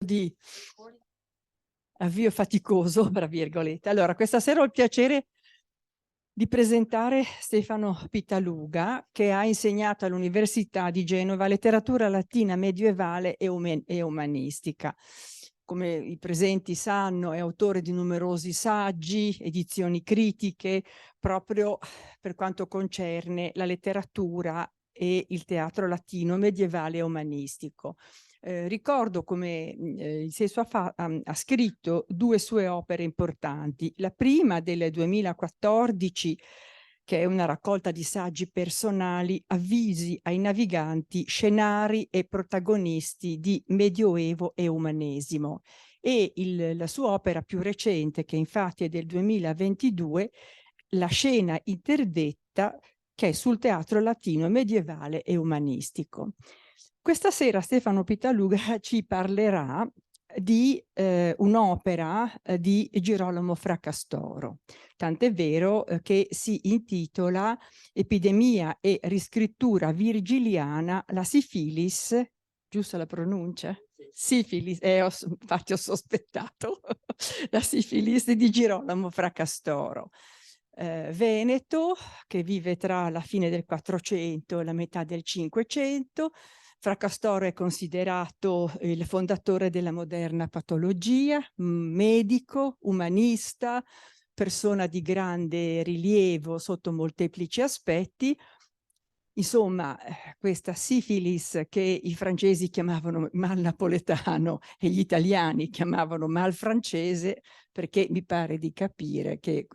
di avvio faticoso, tra virgolette. Allora, questa sera ho il piacere di presentare Stefano Pittaluga, che ha insegnato all'Università di Genova letteratura latina medievale e umanistica. Come i presenti sanno, è autore di numerosi saggi, edizioni critiche, proprio per quanto concerne la letteratura e il teatro latino medievale e umanistico. Ricordo come Sesso ha scritto due sue opere importanti. La prima del 2014, che è una raccolta di saggi personali, avvisi ai naviganti, scenari e protagonisti di Medioevo e Umanesimo. E la sua opera più recente, che infatti è del 2022, La scena interdetta, che è sul teatro latino medievale e umanistico. Questa sera Stefano Pittaluga ci parlerà di un'opera di Girolamo Fracastoro, tant'è vero che si intitola Epidemia e riscrittura virgiliana, la sifilis, giusta la pronuncia? Sifilis, infatti ho sospettato, la sifilis di Girolamo Fracastoro. Veneto, che vive tra la fine del 400 e la metà del 500. Fracastoro è considerato il fondatore della moderna patologia, medico, umanista, persona di grande rilievo sotto molteplici aspetti. Insomma, questa sifilis che i francesi chiamavano mal napoletano e gli italiani chiamavano mal francese, perché mi pare di capire che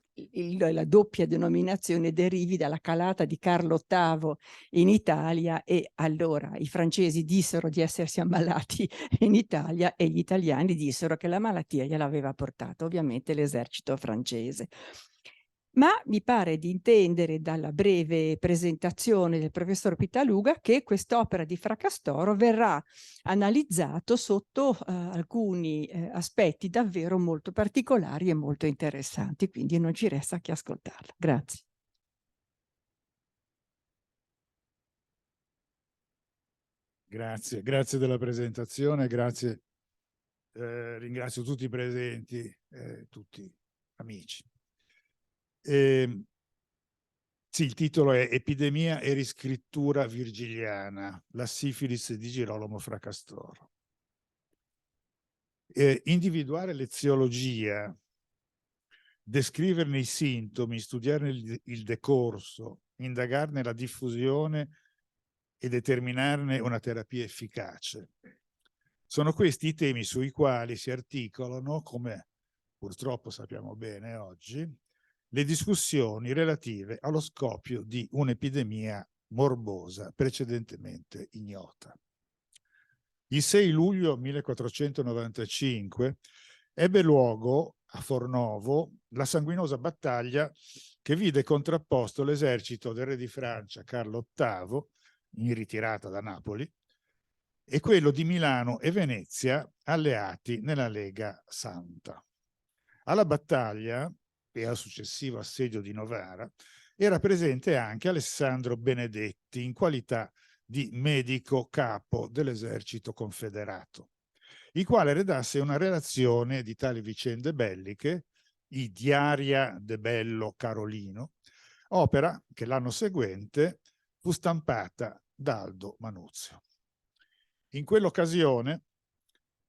la doppia denominazione derivi dalla calata di Carlo VIII in Italia, e allora i francesi dissero di essersi ammalati in Italia e gli italiani dissero che la malattia gliel'aveva portata ovviamente l'esercito francese. Ma mi pare di intendere dalla breve presentazione del professor Pittaluga che quest'opera di Fracastoro verrà analizzato sotto alcuni aspetti davvero molto particolari e molto interessanti, quindi non ci resta che ascoltarla. Grazie. Grazie della presentazione, grazie. Ringrazio tutti i presenti, tutti amici. Sì, il titolo è Epidemia e riscrittura virgiliana, la sifilis di Girolamo Fracastoro. Individuare l'eziologia, descriverne i sintomi, studiarne il decorso, indagarne la diffusione e determinarne una terapia efficace. Sono questi i temi sui quali si articolano, come purtroppo sappiamo bene oggi, le discussioni relative allo scoppio di un'epidemia morbosa precedentemente ignota. Il 6 luglio 1495 ebbe luogo a Fornovo la sanguinosa battaglia che vide contrapposto l'esercito del re di Francia Carlo VIII, in ritirata da Napoli, e quello di Milano e Venezia alleati nella Lega Santa. Alla battaglia e al successivo assedio di Novara era presente anche Alessandro Benedetti in qualità di medico capo dell'esercito confederato, il quale redasse una relazione di tali vicende belliche, i Diaria de Bello Carolino, opera che l'anno seguente fu stampata da Aldo Manuzio. In quell'occasione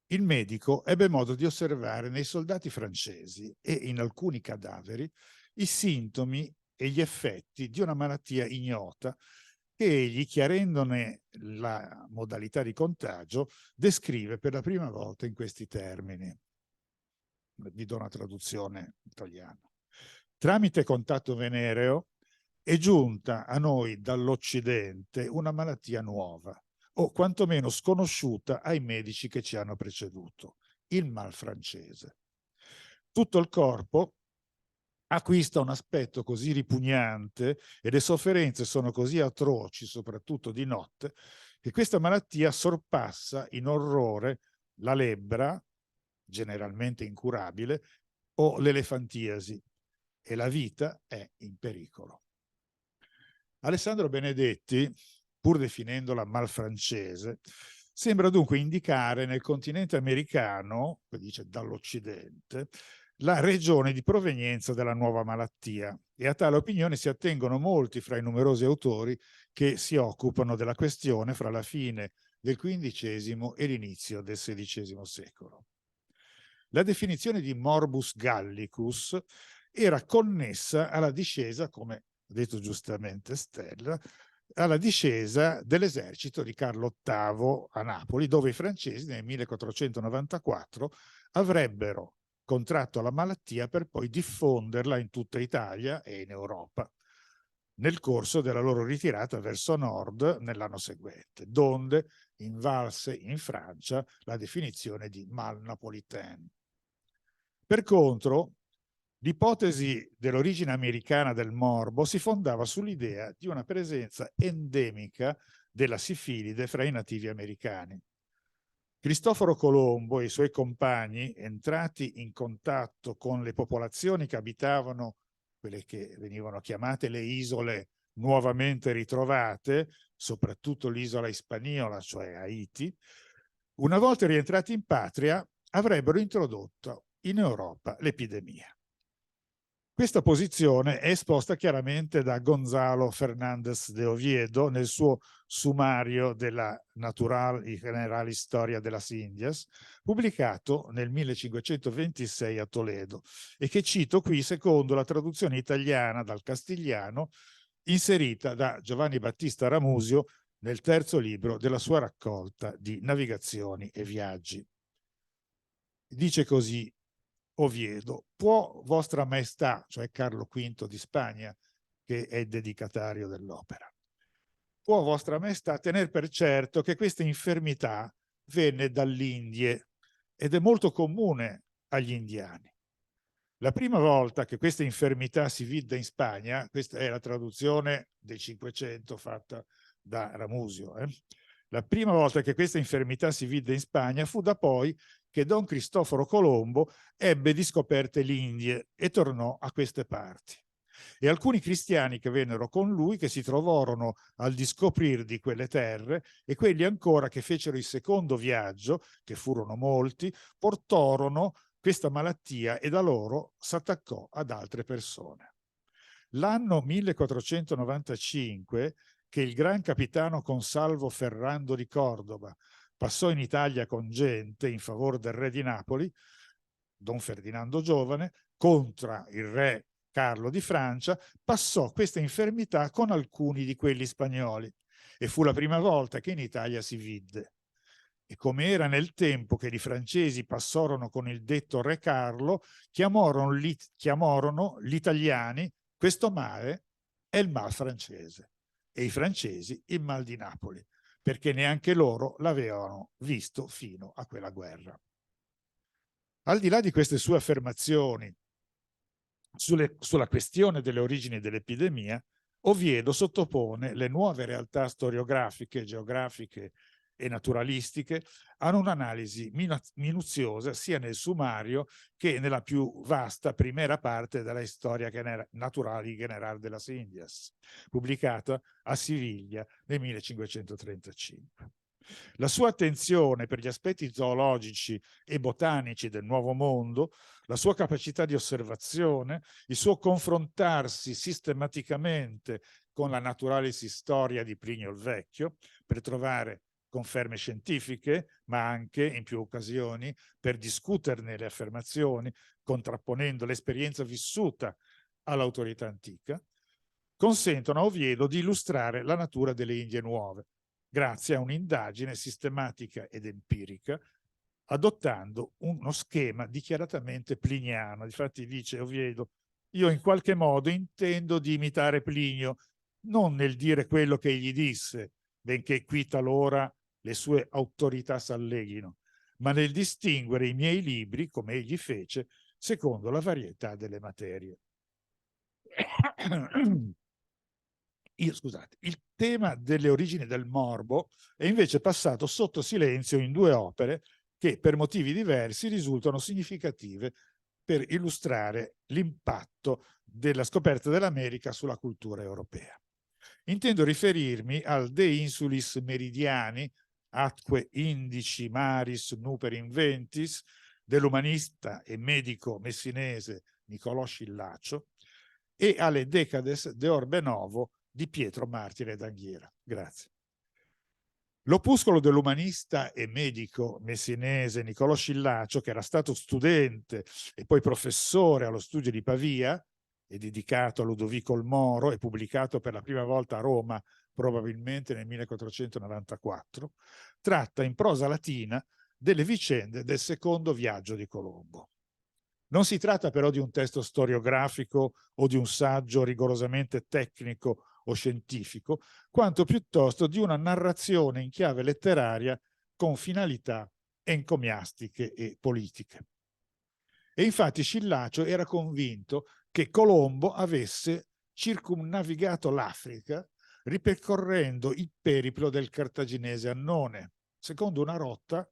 il medico ebbe modo di osservare nei soldati francesi e in alcuni cadaveri i sintomi e gli effetti di una malattia ignota che egli, chiarendone la modalità di contagio, descrive per la prima volta in questi termini. Vi do una traduzione italiana. Tramite contatto venereo è giunta a noi dall'Occidente una malattia nuova, o quantomeno sconosciuta ai medici che ci hanno preceduto, il mal francese. Tutto il corpo acquista un aspetto così ripugnante e le sofferenze sono così atroci, soprattutto di notte, che questa malattia sorpassa in orrore la lebbra, generalmente incurabile, o l'elefantiasi, e la vita è in pericolo. Alessandro Benedetti, pur definendola malfrancese, Sembra dunque indicare nel continente americano, dice dall'Occidente, la regione di provenienza della nuova malattia, e a tale opinione si attengono molti fra i numerosi autori che si occupano della questione fra la fine del XV e l'inizio del XVI secolo. La definizione di morbus gallicus era connessa alla discesa, come ha detto giustamente Stella, alla discesa dell'esercito di Carlo VIII a Napoli, dove i francesi nel 1494 avrebbero contratto la malattia per poi diffonderla in tutta Italia e in Europa nel corso della loro ritirata verso nord nell'anno seguente, donde invalse in Francia la definizione di mal napolitain. Per contro, l'ipotesi dell'origine americana del morbo si fondava sull'idea di una presenza endemica della sifilide fra i nativi americani. Cristoforo Colombo e i suoi compagni, entrati in contatto con le popolazioni che abitavano quelle che venivano chiamate le isole nuovamente ritrovate, soprattutto l'isola Hispaniola, cioè Haiti, una volta rientrati in patria avrebbero introdotto in Europa l'epidemia. Questa posizione è esposta chiaramente da Gonzalo Fernández de Oviedo nel suo Sumario della Natural y General Historia de las Indias, pubblicato nel 1526 a Toledo, e che cito qui secondo la traduzione italiana dal castigliano inserita da Giovanni Battista Ramusio nel terzo libro della sua raccolta di navigazioni e viaggi. Dice così Oviedo: può vostra maestà, cioè Carlo V di Spagna, che è il dedicatario dell'opera, può vostra maestà tener per certo che questa infermità venne dall'Indie ed è molto comune agli indiani. La prima volta che questa infermità si vide in Spagna, questa è la traduzione del 500 fatta da Ramusio, la prima volta che questa infermità si vide in Spagna fu da poi che Don Cristoforo Colombo ebbe di scoperte l'Indie e tornò a queste parti. E alcuni cristiani che vennero con lui, che si trovarono al discoprir di quelle terre, e quelli ancora che fecero il secondo viaggio, che furono molti, portorono questa malattia e da loro s'attaccò ad altre persone. L'anno 1495, che il gran capitano Consalvo Ferrando di Cordova passò in Italia con gente in favore del re di Napoli, Don Ferdinando Giovane, contro il re Carlo di Francia, passò questa infermità con alcuni di quelli spagnoli e fu la prima volta che in Italia si vide. E come era nel tempo che i francesi passorono con il detto re Carlo, chiamorono gli italiani questo male è il mal francese e i francesi il mal di Napoli, perché neanche loro l'avevano visto fino a quella guerra. Al di là di queste sue affermazioni sulla questione delle origini dell'epidemia, Oviedo sottopone le nuove realtà storiografiche, geografiche e naturalistiche a un'analisi minuziosa sia nel Sumario che nella più vasta primera parte della Storia Naturale Generale de las Indias, pubblicata a Siviglia nel 1535. La sua attenzione per gli aspetti zoologici e botanici del Nuovo Mondo, la sua capacità di osservazione, il suo confrontarsi sistematicamente con la Naturalis Historia di Plinio il Vecchio per trovare conferme scientifiche, ma anche in più occasioni per discuterne le affermazioni, contrapponendo l'esperienza vissuta all'autorità antica, consentono a Oviedo di illustrare la natura delle Indie nuove, grazie a un'indagine sistematica ed empirica, adottando uno schema dichiaratamente pliniano. Infatti dice Oviedo: io in qualche modo intendo di imitare Plinio, non nel dire quello che egli disse, benché qui talora le sue autorità s'alleghino, ma nel distinguere i miei libri, come egli fece, secondo la varietà delle materie. Scusate, il tema delle origini del morbo è invece passato sotto silenzio in due opere che per motivi diversi risultano significative per illustrare l'impatto della scoperta dell'America sulla cultura europea. Intendo riferirmi al De Insulis Meridiani, atque indici maris nuper inventis, dell'umanista e medico messinese Niccolò Scillacio, e alle Decades de Orbe Novo di Pietro Martire d'Anghiera. Grazie. L'opuscolo dell'umanista e medico messinese Niccolò Scillacio, che era stato studente e poi professore allo studio di Pavia, e dedicato a Ludovico il Moro e pubblicato per la prima volta a Roma probabilmente nel 1494, tratta in prosa latina delle vicende del secondo viaggio di Colombo. Non si tratta però di un testo storiografico o di un saggio rigorosamente tecnico o scientifico, quanto piuttosto di una narrazione in chiave letteraria con finalità encomiastiche e politiche. E infatti Scillacio era convinto che Colombo avesse circumnavigato l'Africa ripercorrendo il periplo del cartaginese Annone, secondo una rotta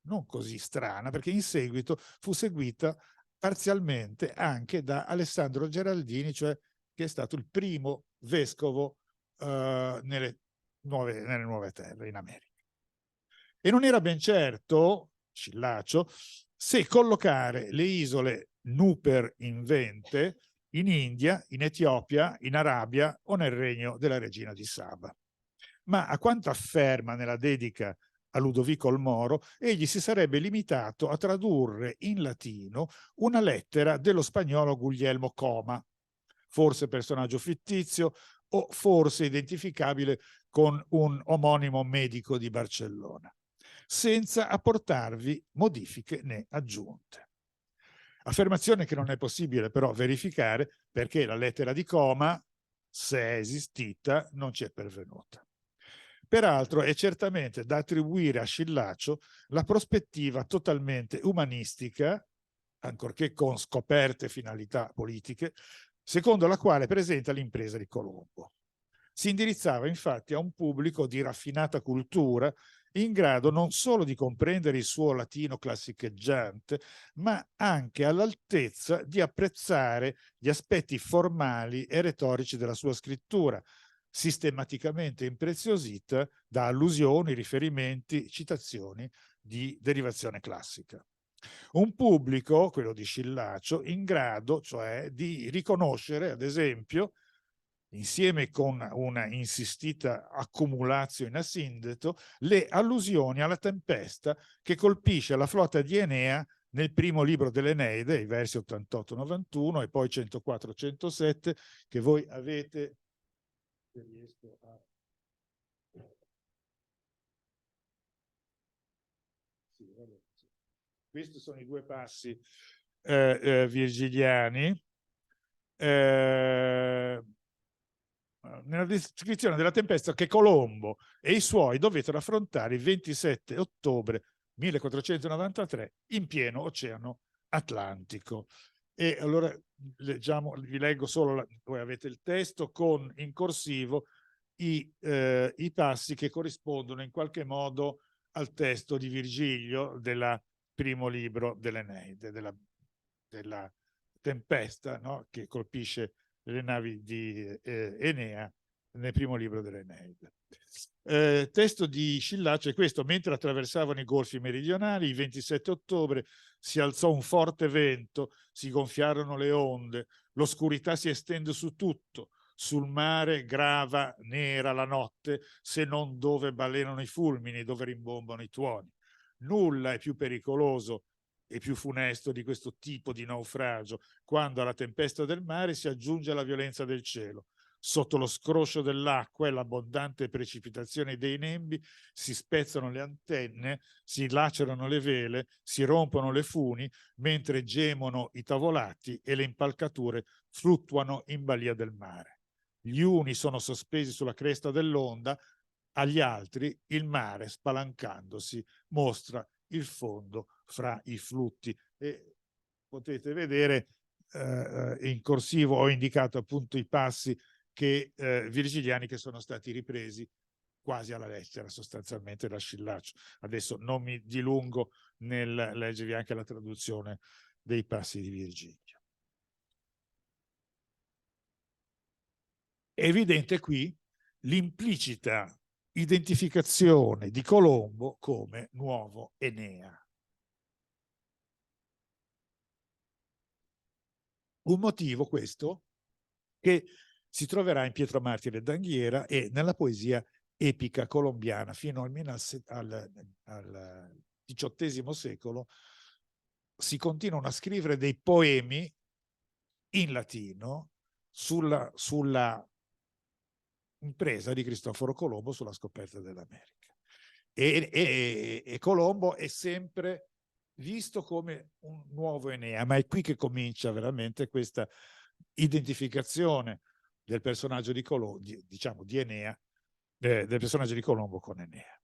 non così strana, perché in seguito fu seguita parzialmente anche da Alessandro Geraldini, cioè che è stato il primo vescovo nelle nuove terre in America. E non era ben certo, Scillacio, se collocare le isole Nuper Invente in India, in Etiopia, in Arabia o nel regno della regina di Saba. Ma a quanto afferma nella dedica a Ludovico il Moro, egli si sarebbe limitato a tradurre in latino una lettera dello spagnolo Guglielmo Coma, forse personaggio fittizio o forse identificabile con un omonimo medico di Barcellona, senza apportarvi modifiche né aggiunte. Affermazione che non è possibile però verificare perché la lettera di Coma, se è esistita, non ci è pervenuta. Peraltro è certamente da attribuire a Scillacio la prospettiva totalmente umanistica, ancorché con scoperte finalità politiche, secondo la quale presenta l'impresa di Colombo. Si indirizzava infatti a un pubblico di raffinata cultura in grado non solo di comprendere il suo latino classicheggiante, ma anche all'altezza di apprezzare gli aspetti formali e retorici della sua scrittura, sistematicamente impreziosita da allusioni, riferimenti, citazioni di derivazione classica. Un pubblico, quello di Scillacio, in grado cioè di riconoscere, ad esempio, insieme con una insistita accumulatio in asindeto, le allusioni alla tempesta che colpisce la flotta di Enea nel primo libro dell'Eneide, i versi 88-91 e poi 104-107, che voi avete... Se riesco a... Sì, vabbè, sì. Questi sono i due passi virgiliani. Nella descrizione della tempesta che Colombo e i suoi dovettero affrontare il 27 ottobre 1493 in pieno Oceano Atlantico. E allora leggiamo, vi leggo solo, voi avete il testo con in corsivo i passi che corrispondono in qualche modo al testo di Virgilio del primo libro dell'Eneide, della tempesta, no? Che colpisce le navi di Enea nel primo libro dell'Eneide. Testo di Scillacio è questo: mentre attraversavano i golfi meridionali, il 27 ottobre si alzò un forte vento, si gonfiarono le onde, l'oscurità si estende su tutto, sul mare grava nera la notte, se non dove balenano i fulmini, dove rimbombano i tuoni. Nulla è più pericoloso e più funesto di questo tipo di naufragio, quando alla tempesta del mare si aggiunge la violenza del cielo. Sotto lo scroscio dell'acqua e l'abbondante precipitazione dei nembi si spezzano le antenne, si lacerano le vele, si rompono le funi, mentre gemono i tavolati e le impalcature fluttuano in balia del mare. Gli uni sono sospesi sulla cresta dell'onda, agli altri il mare, spalancandosi, mostra il fondo fra i flutti. E potete vedere in corsivo ho indicato appunto i passi virgiliani che sono stati ripresi quasi alla lettera sostanzialmente da Scillacio. Adesso non mi dilungo nel leggervi anche la traduzione dei passi di Virgilio. È evidente qui l'implicita identificazione di Colombo come nuovo Enea. Un motivo questo che si troverà in Pietro Martire d'Anghiera e nella poesia epica colombiana fino almeno al XVIII secolo. Si continuano a scrivere dei poemi in latino sulla impresa di Cristoforo Colombo sulla scoperta dell'America. E Colombo è sempre visto come un nuovo Enea, ma è qui che comincia veramente questa identificazione del personaggio di Colombo, diciamo di Enea, del personaggio di Colombo con Enea.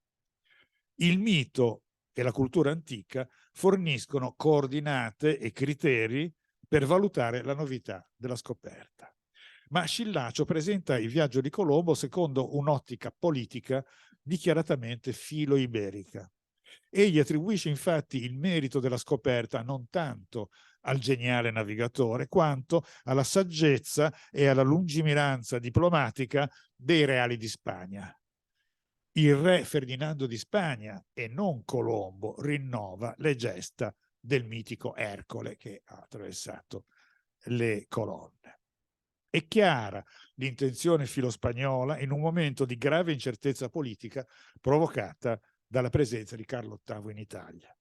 Il mito e la cultura antica forniscono coordinate e criteri per valutare la novità della scoperta. Ma Schillacio presenta il viaggio di Colombo secondo un'ottica politica dichiaratamente filo-iberica. Egli attribuisce infatti il merito della scoperta non tanto al geniale navigatore, quanto alla saggezza e alla lungimiranza diplomatica dei reali di Spagna. Il re Ferdinando di Spagna e non Colombo rinnova le gesta del mitico Ercole che ha attraversato le colonne. È chiara l'intenzione filospagnola in un momento di grave incertezza politica provocata dalla presenza di Carlo VIII in Italia.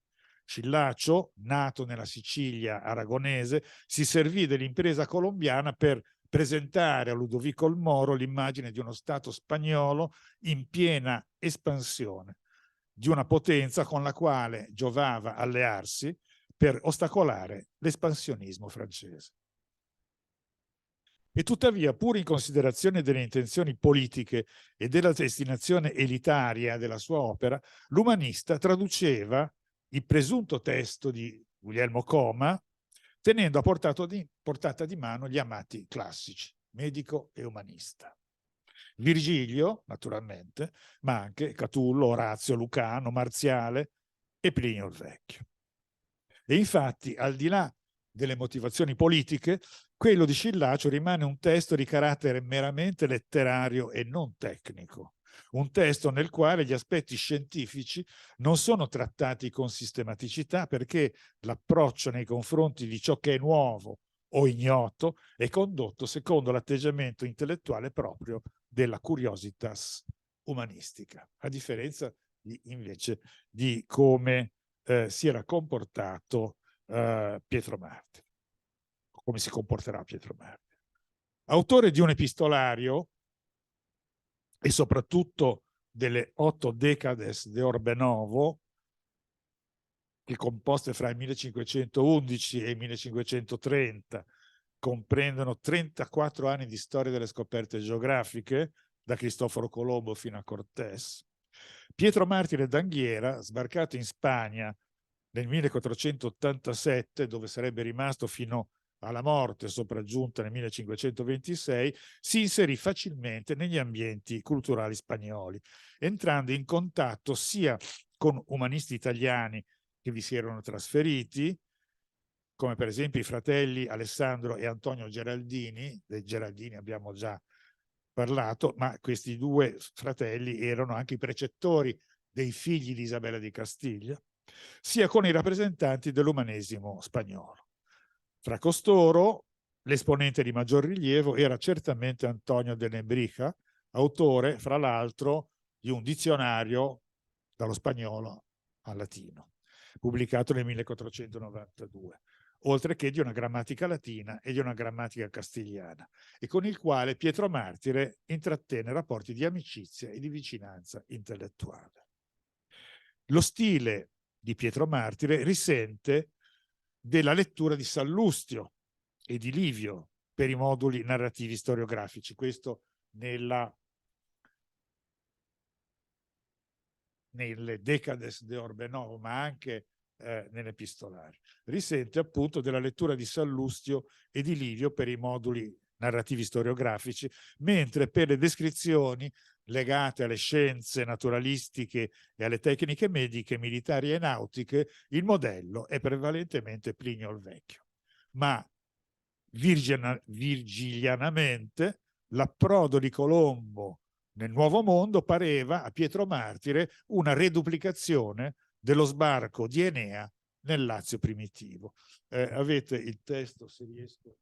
Schillacio, nato nella Sicilia aragonese, si servì dell'impresa colombiana per presentare a Ludovico il Moro l'immagine di uno Stato spagnolo in piena espansione, di una potenza con la quale giovava allearsi per ostacolare l'espansionismo francese. E tuttavia, pur in considerazione delle intenzioni politiche e della destinazione elitaria della sua opera, l'umanista traduceva il presunto testo di Guglielmo Coma, tenendo a portata di mano gli amati classici, medico e umanista. Virgilio, naturalmente, ma anche Catullo, Orazio, Lucano, Marziale e Plinio il Vecchio. E infatti, al di là delle motivazioni politiche, quello di Schillacio rimane un testo di carattere meramente letterario e non tecnico, un testo nel quale gli aspetti scientifici non sono trattati con sistematicità perché l'approccio nei confronti di ciò che è nuovo o ignoto è condotto secondo l'atteggiamento intellettuale proprio della curiositas umanistica, a differenza invece di come si era comportato Pietro Martire, come si comporterà Pietro Martire. Autore di un epistolario e soprattutto delle 8 Decades de Orbe Novo, che composte fra il 1511 e il 1530 comprendono 34 anni di storia delle scoperte geografiche, da Cristoforo Colombo fino a Cortés. Pietro Martire d'Anghiera, sbarcato in Spagna nel 1487, dove sarebbe rimasto fino alla morte sopraggiunta nel 1526, si inserì facilmente negli ambienti culturali spagnoli, entrando in contatto sia con umanisti italiani che vi si erano trasferiti, come per esempio i fratelli Alessandro e Antonio Geraldini. Dei Geraldini abbiamo già parlato, ma questi due fratelli erano anche i precettori dei figli di Isabella di Castiglia, sia con i rappresentanti dell'umanesimo spagnolo. Fra costoro, l'esponente di maggior rilievo era certamente Antonio de Nebrija, autore, fra l'altro, di un dizionario dallo spagnolo al latino, pubblicato nel 1492, oltre che di una grammatica latina e di una grammatica castigliana, e con il quale Pietro Martire intrattenne rapporti di amicizia e di vicinanza intellettuale. Lo stile di Pietro Martire risente della lettura di Sallustio e di Livio per i moduli narrativi storiografici, questo nelle Decades de Orbe Novo, ma anche nell'epistolario. Risente appunto della lettura di Sallustio e di Livio per i moduli narrativi storiografici, mentre per le descrizioni legate alle scienze naturalistiche e alle tecniche mediche, militari e nautiche, il modello è prevalentemente Plinio il Vecchio. Ma virgilianamente l'approdo di Colombo nel Nuovo Mondo pareva a Pietro Martire una reduplicazione dello sbarco di Enea nel Lazio primitivo. Avete il testo, se riesco.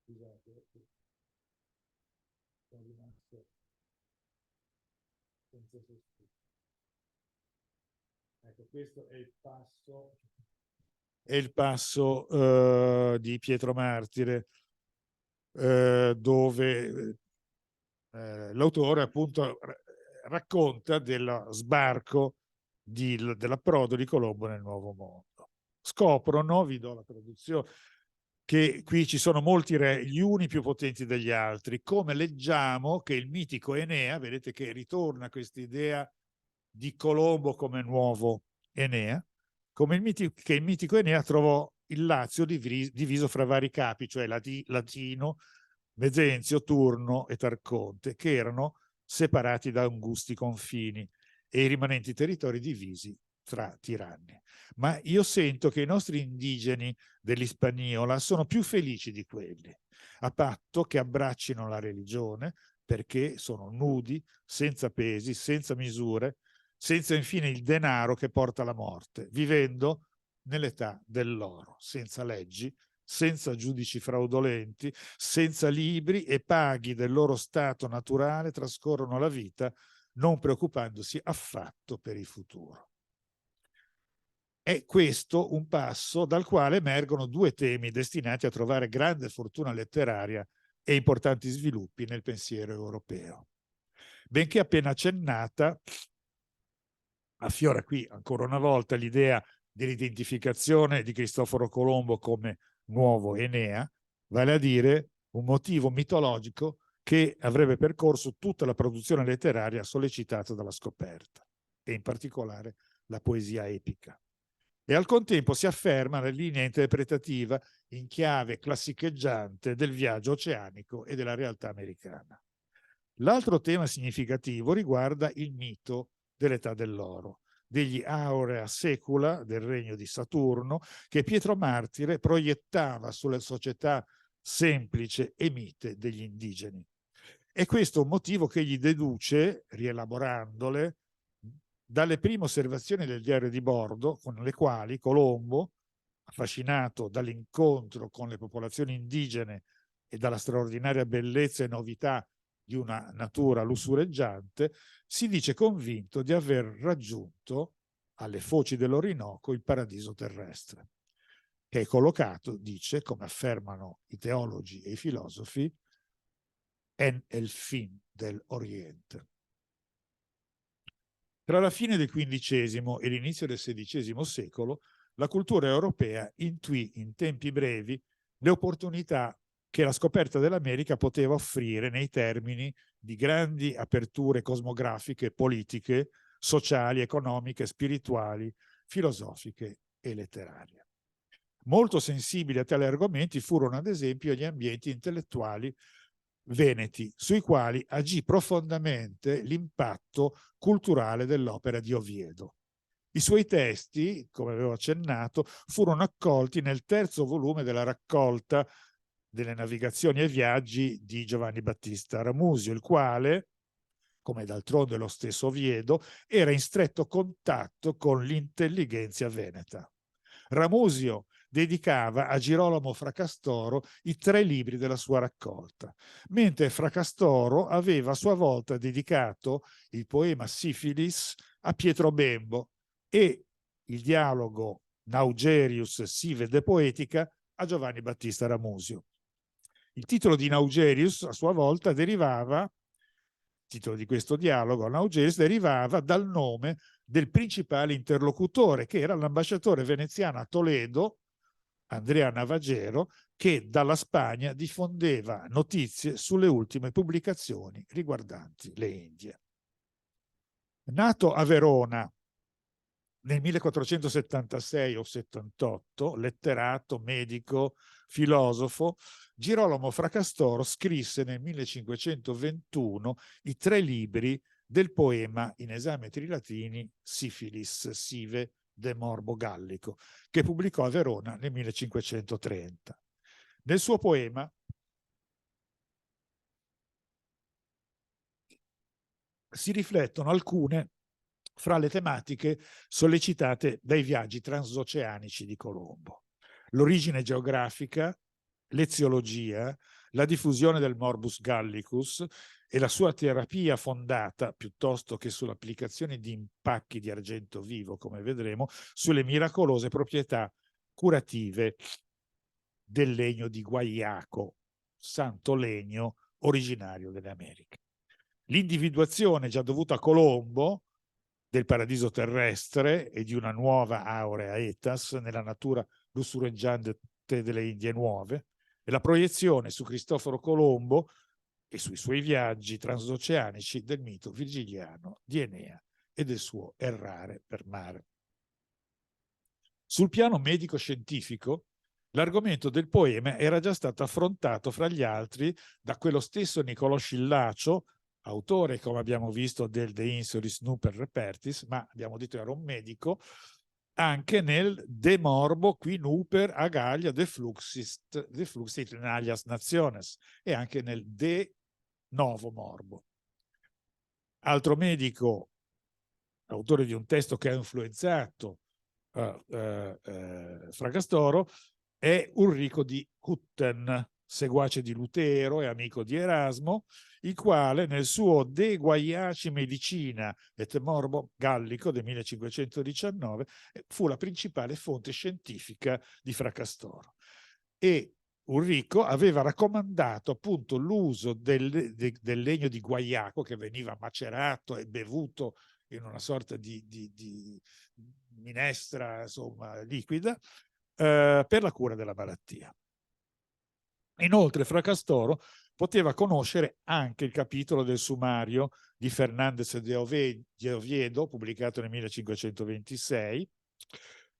Scusate, sono rimasto senza sostituto. Ecco, questo è il passo di Pietro Martire, dove l'autore appunto racconta dello sbarco dell'approdo di Colombo nel Nuovo Mondo. Scoprono, vi do la traduzione, che qui ci sono molti re, gli uni più potenti degli altri, come leggiamo che il mitico Enea, vedete che ritorna questa idea di Colombo come nuovo Enea, come il mitico Enea trovò il Lazio diviso fra vari capi, cioè Latino, Mezenzio, Turno e Tarconte, che erano separati da angusti confini e i rimanenti territori divisi tra tiranni. Ma io sento che i nostri indigeni dell'Hispaniola sono più felici di quelli, a patto che abbraccino la religione, perché sono nudi, senza pesi, senza misure, senza infine il denaro che porta alla morte, vivendo nell'età dell'oro, senza leggi, senza giudici fraudolenti, senza libri e paghi del loro stato naturale trascorrono la vita non preoccupandosi affatto per il futuro. È questo un passo dal quale emergono due temi destinati a trovare grande fortuna letteraria e importanti sviluppi nel pensiero europeo. Benché appena accennata, affiora qui ancora una volta l'idea dell'identificazione di Cristoforo Colombo come nuovo Enea, vale a dire un motivo mitologico che avrebbe percorso tutta la produzione letteraria sollecitata dalla scoperta, e in particolare la poesia epica. E al contempo si afferma la linea interpretativa in chiave classicheggiante del viaggio oceanico e della realtà americana. L'altro tema significativo riguarda il mito dell'età dell'oro, degli aurea secula del regno di Saturno, che Pietro Martire proiettava sulla società semplice e mite degli indigeni. E questo è un motivo che egli deduce, rielaborandole, dalle prime osservazioni del diario di bordo, con le quali Colombo, affascinato dall'incontro con le popolazioni indigene e dalla straordinaria bellezza e novità di una natura lussureggiante, si dice convinto di aver raggiunto alle foci dell'Orinoco il paradiso terrestre, che è collocato, dice, come affermano i teologi e i filosofi, en el fin del Oriente. Tra la fine del XV e l'inizio del XVI secolo, la cultura europea intuì in tempi brevi le opportunità che la scoperta dell'America poteva offrire nei termini di grandi aperture cosmografiche, politiche, sociali, economiche, spirituali, filosofiche e letterarie. Molto sensibili a tali argomenti furono ad esempio gli ambienti intellettuali veneti, sui quali agì profondamente l'impatto culturale dell'opera di Oviedo. I suoi testi, come avevo accennato, furono accolti nel terzo volume della raccolta delle navigazioni e viaggi di Giovanni Battista Ramusio, il quale, come d'altronde lo stesso Oviedo, era in stretto contatto con l'intellighenzia veneta. Ramusio dedicava a Girolamo Fracastoro i 3 libri della sua raccolta, mentre Fracastoro aveva a sua volta dedicato il poema Sifilis a Pietro Bembo e il dialogo Naugerius Sive de Poetica a Giovanni Battista Ramusio. Il titolo di Naugerius a sua volta derivava, il titolo di questo dialogo, Naugerius, derivava dal nome del principale interlocutore, che era l'ambasciatore veneziano a Toledo, Andrea Navagero, che dalla Spagna diffondeva notizie sulle ultime pubblicazioni riguardanti le Indie. Nato a Verona nel 1476 o 78, letterato, medico, filosofo, Girolamo Fracastoro scrisse nel 1521 i 3 libri del poema in esame trilatini Sifilis, Sive de Morbo Gallico, che pubblicò a Verona nel 1530. Nel suo poema si riflettono alcune fra le tematiche sollecitate dai viaggi transoceanici di Colombo: l'origine geografica, l'eziologia, la diffusione del morbus gallicus e la sua terapia fondata, piuttosto che sull'applicazione di impacchi di argento vivo, come vedremo, sulle miracolose proprietà curative del legno di guaiaco, santo legno originario delle Americhe. L'individuazione già dovuta a Colombo del paradiso terrestre e di una nuova aurea etas nella natura lussureggiante delle Indie Nuove, e la proiezione su Cristoforo Colombo e sui suoi viaggi transoceanici del mito virgiliano di Enea e del suo errare per mare. Sul piano medico-scientifico, l'argomento del poema era già stato affrontato, fra gli altri, da quello stesso Niccolò Scillacio, autore, come abbiamo visto, del De Insulis Nuper Repertis, ma abbiamo detto era un medico, anche nel De Morbo qui Nuper Agalia de Fluxit in alias Nationes, e anche nel De Novo Morbo. Altro medico, autore di un testo che ha influenzato Fracastoro, è Ulrico di Hutten, seguace di Lutero e amico di Erasmo, il quale nel suo De Guaiaci Medicina et Morbo Gallico del 1519 fu la principale fonte scientifica di Fracastoro. E Ulrico aveva raccomandato appunto l'uso del legno di guaiaco, che veniva macerato e bevuto in una sorta di minestra, insomma, liquida, per la cura della malattia. Inoltre Fracastoro poteva conoscere anche il capitolo del Sumario di Fernández de Oviedo, pubblicato nel 1526,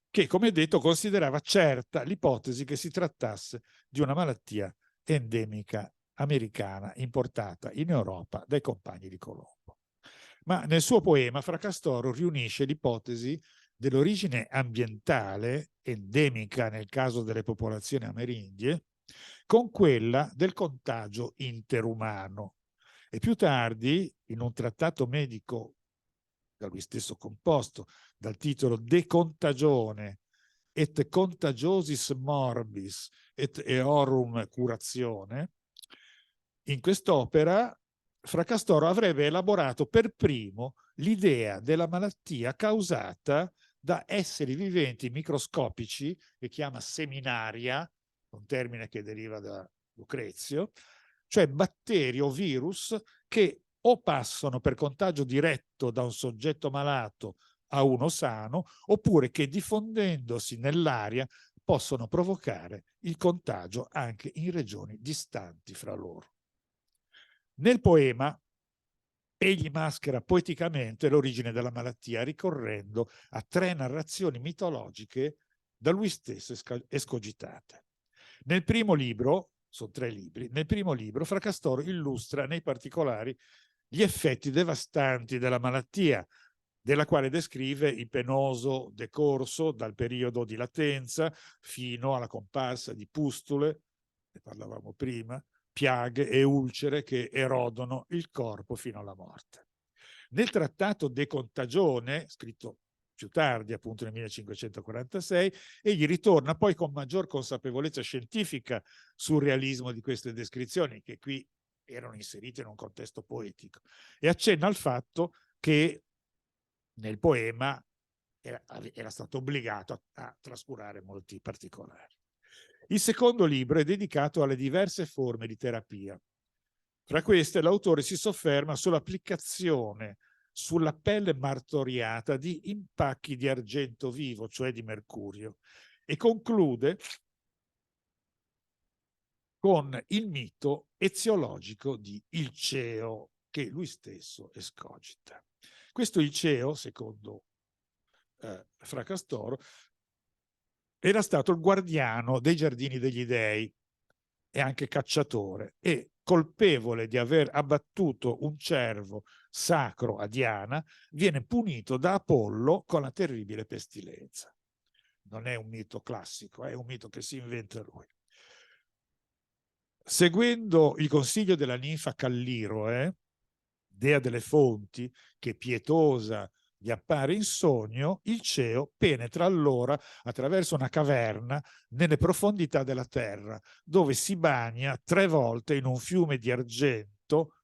che, come detto, considerava certa l'ipotesi che si trattasse di una malattia endemica americana importata in Europa dai compagni di Colombo. Ma nel suo poema Fracastoro riunisce l'ipotesi dell'origine ambientale, endemica nel caso delle popolazioni amerindie, con quella del contagio interumano. E più tardi, in un trattato medico da lui stesso composto, dal titolo De Contagione et Contagiosis Morbis et Eorum Curatione, in quest'opera Fracastoro avrebbe elaborato per primo l'idea della malattia causata da esseri viventi microscopici, che chiama seminaria, un termine che deriva da Lucrezio, cioè batteri o virus che o passano per contagio diretto da un soggetto malato a uno sano, oppure che diffondendosi nell'aria possono provocare il contagio anche in regioni distanti fra loro. Nel poema egli maschera poeticamente l'origine della malattia ricorrendo a 3 narrazioni mitologiche da lui stesso escogitate. Nel primo libro, sono 3 libri, nel primo libro Fracastoro illustra nei particolari gli effetti devastanti della malattia, della quale descrive il penoso decorso dal periodo di latenza fino alla comparsa di pustule, ne parlavamo prima, piaghe e ulcere che erodono il corpo fino alla morte. Nel trattato De Contagione, scritto più tardi, appunto nel 1546, egli ritorna poi con maggior consapevolezza scientifica sul realismo di queste descrizioni, che qui erano inserite in un contesto poetico, e accenna al fatto che nel poema era stato obbligato a trascurare molti particolari. Il secondo libro è dedicato alle diverse forme di terapia. Fra queste l'autore si sofferma sull'applicazione sulla pelle martoriata di impacchi di argento vivo, cioè di mercurio, e conclude con il mito eziologico di Ilceo, che lui stesso escogita. Questo Ilceo, secondo Fracastoro, era stato il guardiano dei giardini degli dei e anche cacciatore, e colpevole di aver abbattuto un cervo sacro a Diana, viene punito da Apollo con la terribile pestilenza. Non è un mito classico, è un mito che si inventa lui. Seguendo il consiglio della ninfa Calliroe, dea delle fonti, che pietosa gli appare in sogno, il Ceo penetra allora attraverso una caverna nelle profondità della terra, dove si bagna 3 volte in un fiume di argento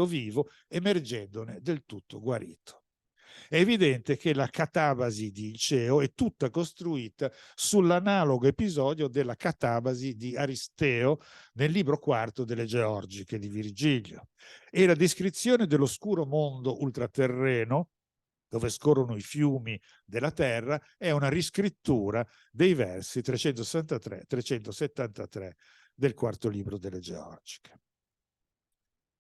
vivo, emergendone del tutto guarito. È evidente che la catabasi di Ceo è tutta costruita sull'analogo episodio della catabasi di Aristeo nel libro quarto delle Georgiche di Virgilio. E la descrizione dell'oscuro mondo ultraterreno, dove scorrono i fiumi della terra, è una riscrittura dei versi 363-373 del quarto libro delle Georgiche.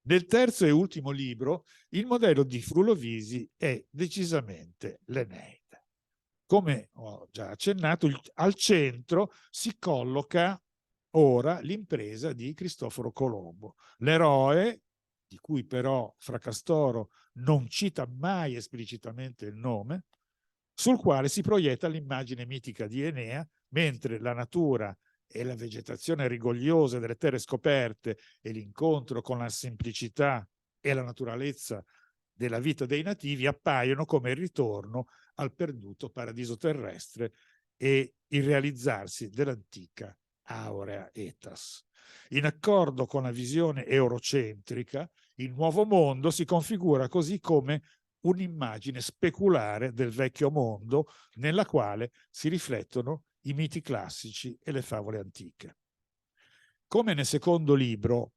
Nel terzo e ultimo libro, il modello di Frulovisi è decisamente l'Eneide. Come ho già accennato, al centro si colloca ora l'impresa di Cristoforo Colombo, l'eroe, di cui però Fracastoro non cita mai esplicitamente il nome, sul quale si proietta l'immagine mitica di Enea, mentre la natura e la vegetazione rigogliosa delle terre scoperte e l'incontro con la semplicità e la naturalezza della vita dei nativi appaiono come il ritorno al perduto paradiso terrestre e il realizzarsi dell'antica aurea etas. In accordo con la visione eurocentrica, il nuovo mondo si configura così come un'immagine speculare del vecchio mondo nella quale si riflettono i miti classici e le favole antiche. Come nel secondo libro,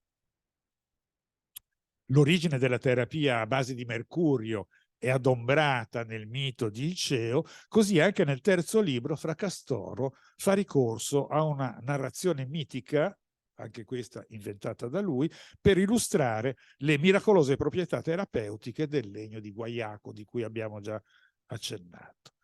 l'origine della terapia a base di mercurio è adombrata nel mito di Iceo, così anche nel terzo libro Fracastoro fa ricorso a una narrazione mitica, anche questa inventata da lui, per illustrare le miracolose proprietà terapeutiche del legno di guaiaco, di cui abbiamo già accennato.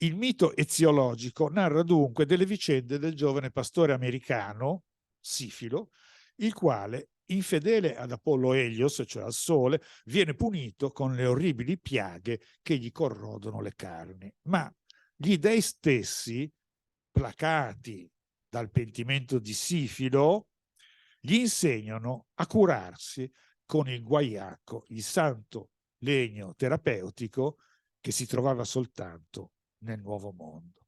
Il mito eziologico narra dunque delle vicende del giovane pastore americano, Sifilo, il quale, infedele ad Apollo Elios, cioè al sole, viene punito con le orribili piaghe che gli corrodono le carni. Ma gli dei stessi, placati dal pentimento di Sifilo, gli insegnano a curarsi con il guaiaco, il santo legno terapeutico che si trovava soltanto nel Nuovo Mondo.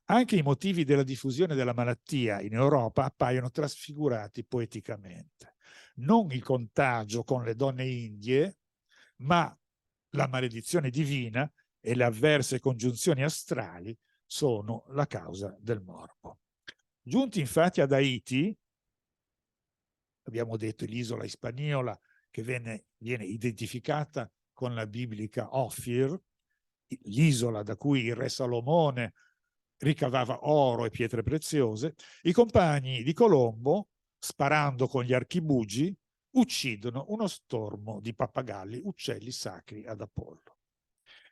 Anche i motivi della diffusione della malattia in Europa appaiono trasfigurati poeticamente. Non il contagio con le donne indie, ma la maledizione divina e le avverse congiunzioni astrali sono la causa del morbo. Giunti infatti ad Haiti, abbiamo detto l'isola ispagnola che viene identificata con la biblica Ofir, l'isola da cui il re Salomone ricavava oro e pietre preziose, i compagni di Colombo, sparando con gli archibugi, uccidono uno stormo di pappagalli, uccelli sacri ad Apollo.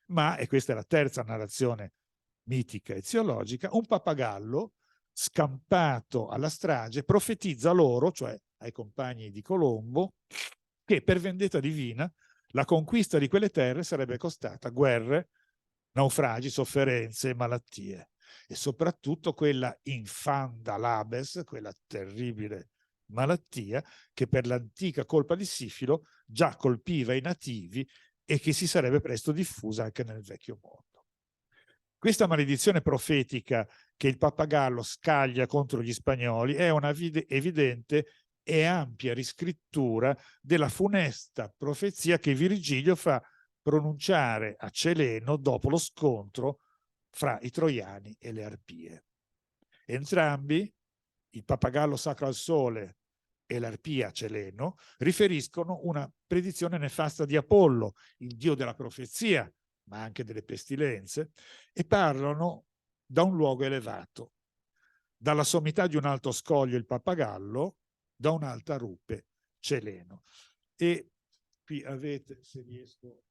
Ma, e questa è la terza narrazione mitica e teologica, un pappagallo scampato alla strage profetizza loro, cioè ai compagni di Colombo, che per vendetta divina la conquista di quelle terre sarebbe costata guerre, naufragi, sofferenze e malattie. E soprattutto quella infanda labes, quella terribile malattia che per l'antica colpa di Sifilo già colpiva i nativi e che si sarebbe presto diffusa anche nel vecchio mondo. Questa maledizione profetica che il pappagallo scaglia contro gli spagnoli è una evidente e ampia riscrittura della funesta profezia che Virgilio fa pronunciare a Celeno dopo lo scontro fra i troiani e le arpie. Entrambi, il pappagallo sacro al sole e l'arpia Celeno, riferiscono una predizione nefasta di Apollo, il dio della profezia, ma anche delle pestilenze, e parlano da un luogo elevato, dalla sommità di un alto scoglio il pappagallo, da un'alta rupe Celeno. E qui avete, se riesco...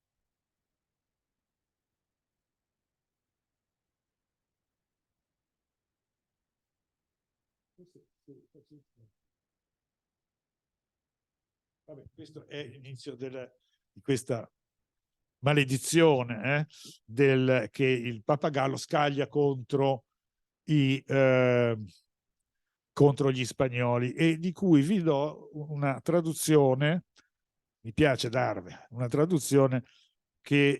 Vabbè, questo è l'inizio di questa maledizione che il Papagallo scaglia contro contro gli spagnoli, e di cui vi do una traduzione, mi piace darvi una traduzione che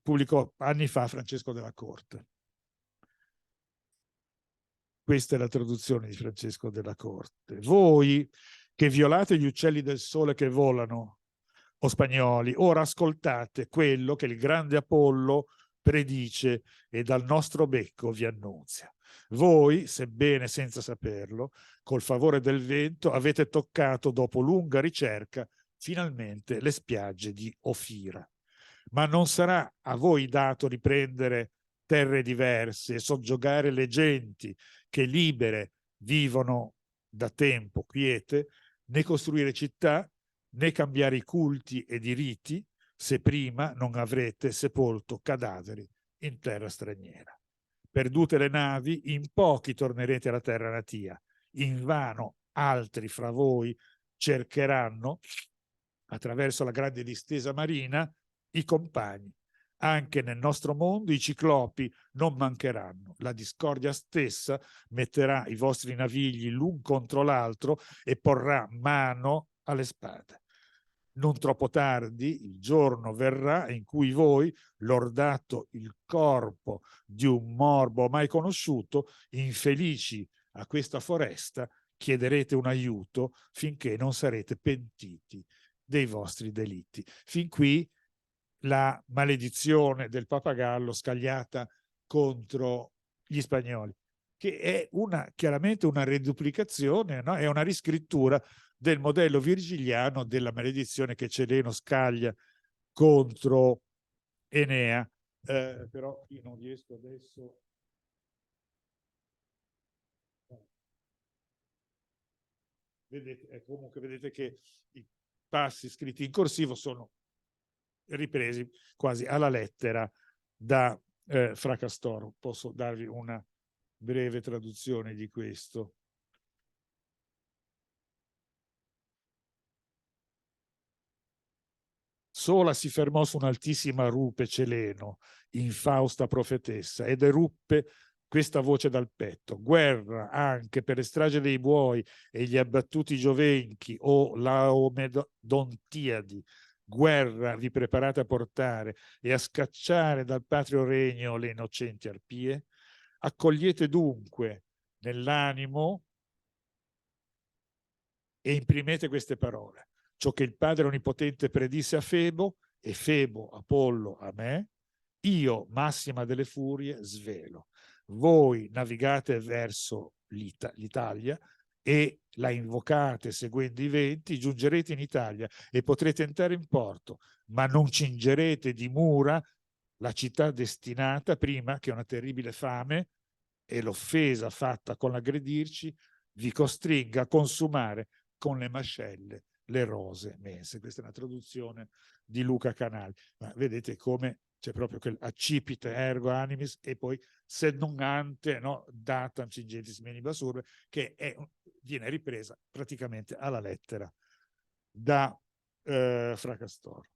pubblicò anni fa Francesco della Corte. Questa è la traduzione di Francesco della Corte. Voi che violate gli uccelli del sole che volano, o spagnoli, ora ascoltate quello che il grande Apollo predice e dal nostro becco vi annunzia. Voi, sebbene senza saperlo, col favore del vento avete toccato, dopo lunga ricerca, finalmente le spiagge di Ofira. Ma non sarà a voi dato riprendere terre diverse e soggiogare le genti che libere vivono da tempo quiete, né costruire città, né cambiare i culti ed i riti, se prima non avrete sepolto cadaveri in terra straniera. Perdute le navi, in pochi tornerete alla terra natia. Invano altri fra voi cercheranno, attraverso la grande distesa marina, i compagni. Anche nel nostro mondo i ciclopi non mancheranno. La discordia stessa metterà i vostri navigli l'un contro l'altro e porrà mano alle spade. Non troppo tardi il giorno verrà in cui voi, lordato il corpo di un morbo mai conosciuto, infelici a questa foresta, chiederete un aiuto finché non sarete pentiti dei vostri delitti. Fin qui la maledizione del Papagallo scagliata contro gli spagnoli, che è chiaramente una reduplicazione, no? È una riscrittura del modello virgiliano della maledizione che Celeno scaglia contro Enea. Però io non riesco adesso. Vedete, comunque vedete che i passi scritti in corsivo sono ripresi quasi alla lettera da Fracastoro. Posso darvi una breve traduzione di questo. Sola si fermò su un'altissima rupe Celeno, infausta profetessa, ed eruppe questa voce dal petto: guerra anche per le strage dei buoi e gli abbattuti giovenchi, o Laomedontiadi, guerra vi preparate a portare e a scacciare dal patrio regno le innocenti arpie? Accogliete dunque nell'animo e imprimete queste parole: ciò che il Padre Onnipotente predisse a Febo e Febo Apollo a me, io, massima delle furie, svelo. Voi navigate verso l'Italia e la invocate seguendo i venti, giungerete in Italia e potrete entrare in porto, ma non cingerete di mura la città destinata prima che una terribile fame e l'offesa fatta con l'aggredirci vi costringa a consumare con le mascelle le rose mense. Questa è una traduzione di Luca Canali. Ma vedete come c'è proprio quel accipite ergo animis e poi sed non ante, no, datam cingentis menibus urbe, che viene ripresa praticamente alla lettera da Fracastoro.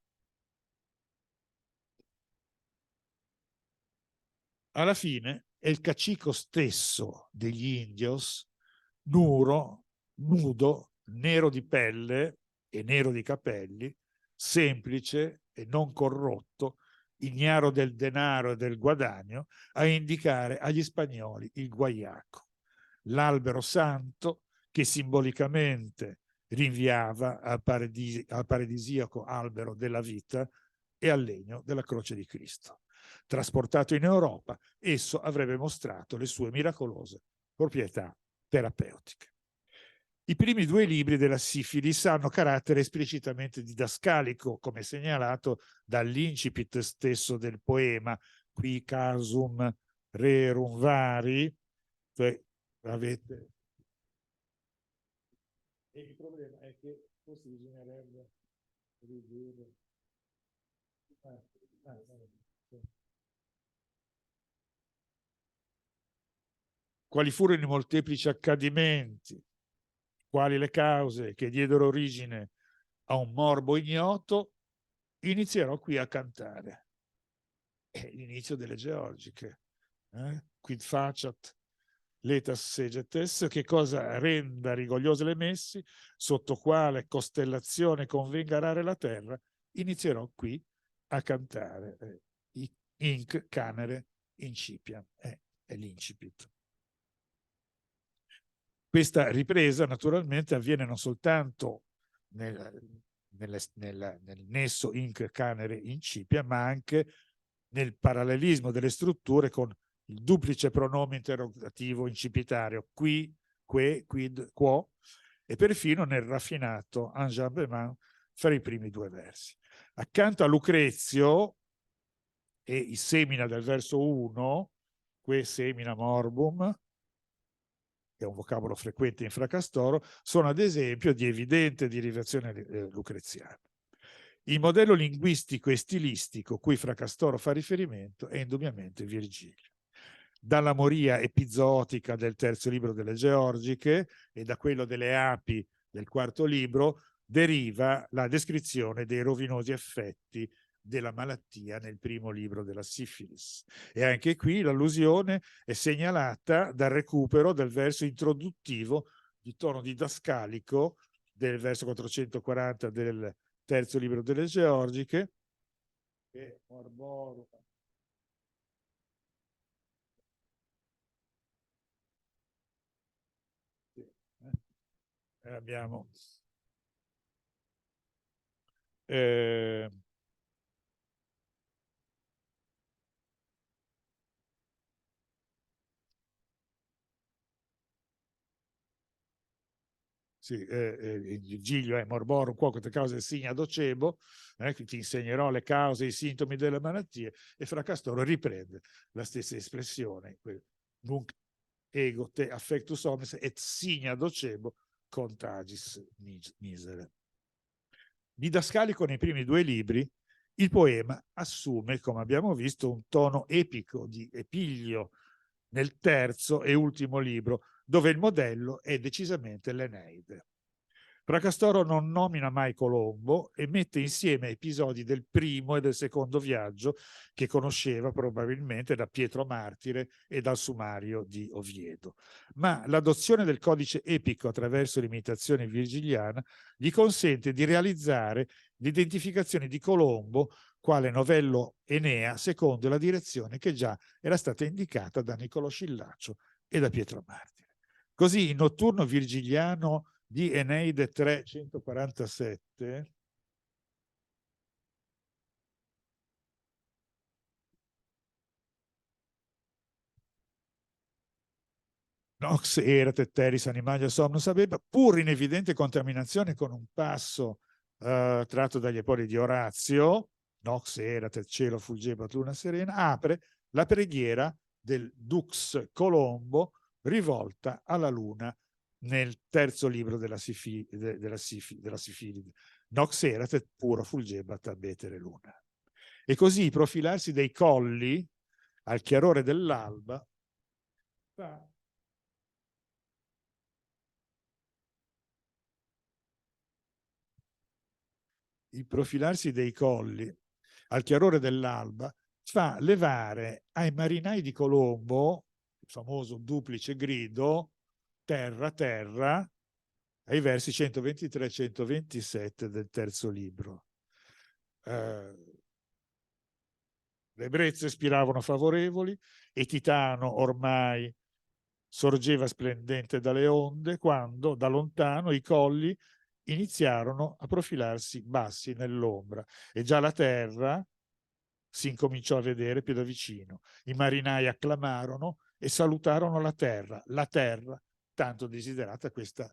Alla fine è il cacico stesso degli indios, nudo, nero di pelle e nero di capelli, semplice e non corrotto, ignaro del denaro e del guadagno, a indicare agli spagnoli il guaiaco, l'albero santo che simbolicamente rinviava al paradisiaco albero della vita e al legno della croce di Cristo. Trasportato in Europa, esso avrebbe mostrato le sue miracolose proprietà terapeutiche. I primi due libri della Sifilis hanno carattere esplicitamente didascalico, come segnalato dall'incipit stesso del poema, qui casum rerum vari, cioè avete. E il problema è che forse bisognerebbe ridurre. Quali furono i molteplici accadimenti quali le cause che diedero origine a un morbo ignoto, inizierò qui a cantare. È l'inizio delle georgiche. Quid faciat letas segetes, che cosa renda rigogliose le messi, sotto quale costellazione convenga arare la terra, inizierò qui a cantare. Inc canere incipiam, è l'incipit. Questa ripresa naturalmente avviene non soltanto nel nesso inc canere incipia, ma anche nel parallelismo delle strutture con il duplice pronome interrogativo incipitario, qui, que, quid, quo, e perfino nel raffinato enjambement fra i primi due versi. Accanto a Lucrezio e i semina del verso 1, que semina morbum, che è un vocabolo frequente in Fracastoro, sono ad esempio di evidente derivazione lucreziana. Il modello linguistico e stilistico cui Fracastoro fa riferimento è indubbiamente Virgilio. Dalla moria epizootica del terzo libro delle Georgiche e da quello delle api del quarto libro deriva la descrizione dei rovinosi effetti della malattia nel primo libro della sifilis. E anche qui l'allusione è segnalata dal recupero del verso introduttivo di tono didascalico del verso 440 del terzo libro delle Georgiche, che abbiamo Giglio è morborum quoque cause signa docebo, che ti insegnerò le cause e i sintomi delle malattie, e Fracastoro riprende la stessa espressione, nunc ego te affectus omnes et signa docebo contagis misere. Didascalico nei primi due libri, il poema assume, come abbiamo visto, un tono epico di Epilio nel terzo e ultimo libro, dove il modello è decisamente l'Eneide. Fracastoro non nomina mai Colombo e mette insieme episodi del primo e del secondo viaggio che conosceva probabilmente da Pietro Martire e dal Sumario di Oviedo. Ma l'adozione del codice epico attraverso l'imitazione virgiliana gli consente di realizzare l'identificazione di Colombo quale novello Enea secondo la direzione che già era stata indicata da Niccolò Scillacio e da Pietro Martire. Così il notturno virgiliano di Eneide 347 Nox erat et terris animalia somnus habeba, pur in evidente contaminazione con un passo tratto dagli Epori di Orazio, Nox erat et cielo fulgebat luna serena, apre la preghiera del Dux Colombo rivolta alla luna nel terzo libro della Sifilide. Nox erat et puro fulgebat abetere luna. E così profilarsi dei colli al chiarore dell'alba fa il profilarsi dei colli al chiarore dell'alba fa levare ai marinai di Colombo il famoso duplice grido terra, terra, ai versi 123 e 127 del terzo libro. Le brezze spiravano favorevoli e Titano ormai sorgeva splendente dalle onde quando da lontano i colli iniziarono a profilarsi bassi nell'ombra e già la terra si incominciò a vedere più da vicino. I marinai acclamarono e salutarono la terra, tanto desiderata. Questa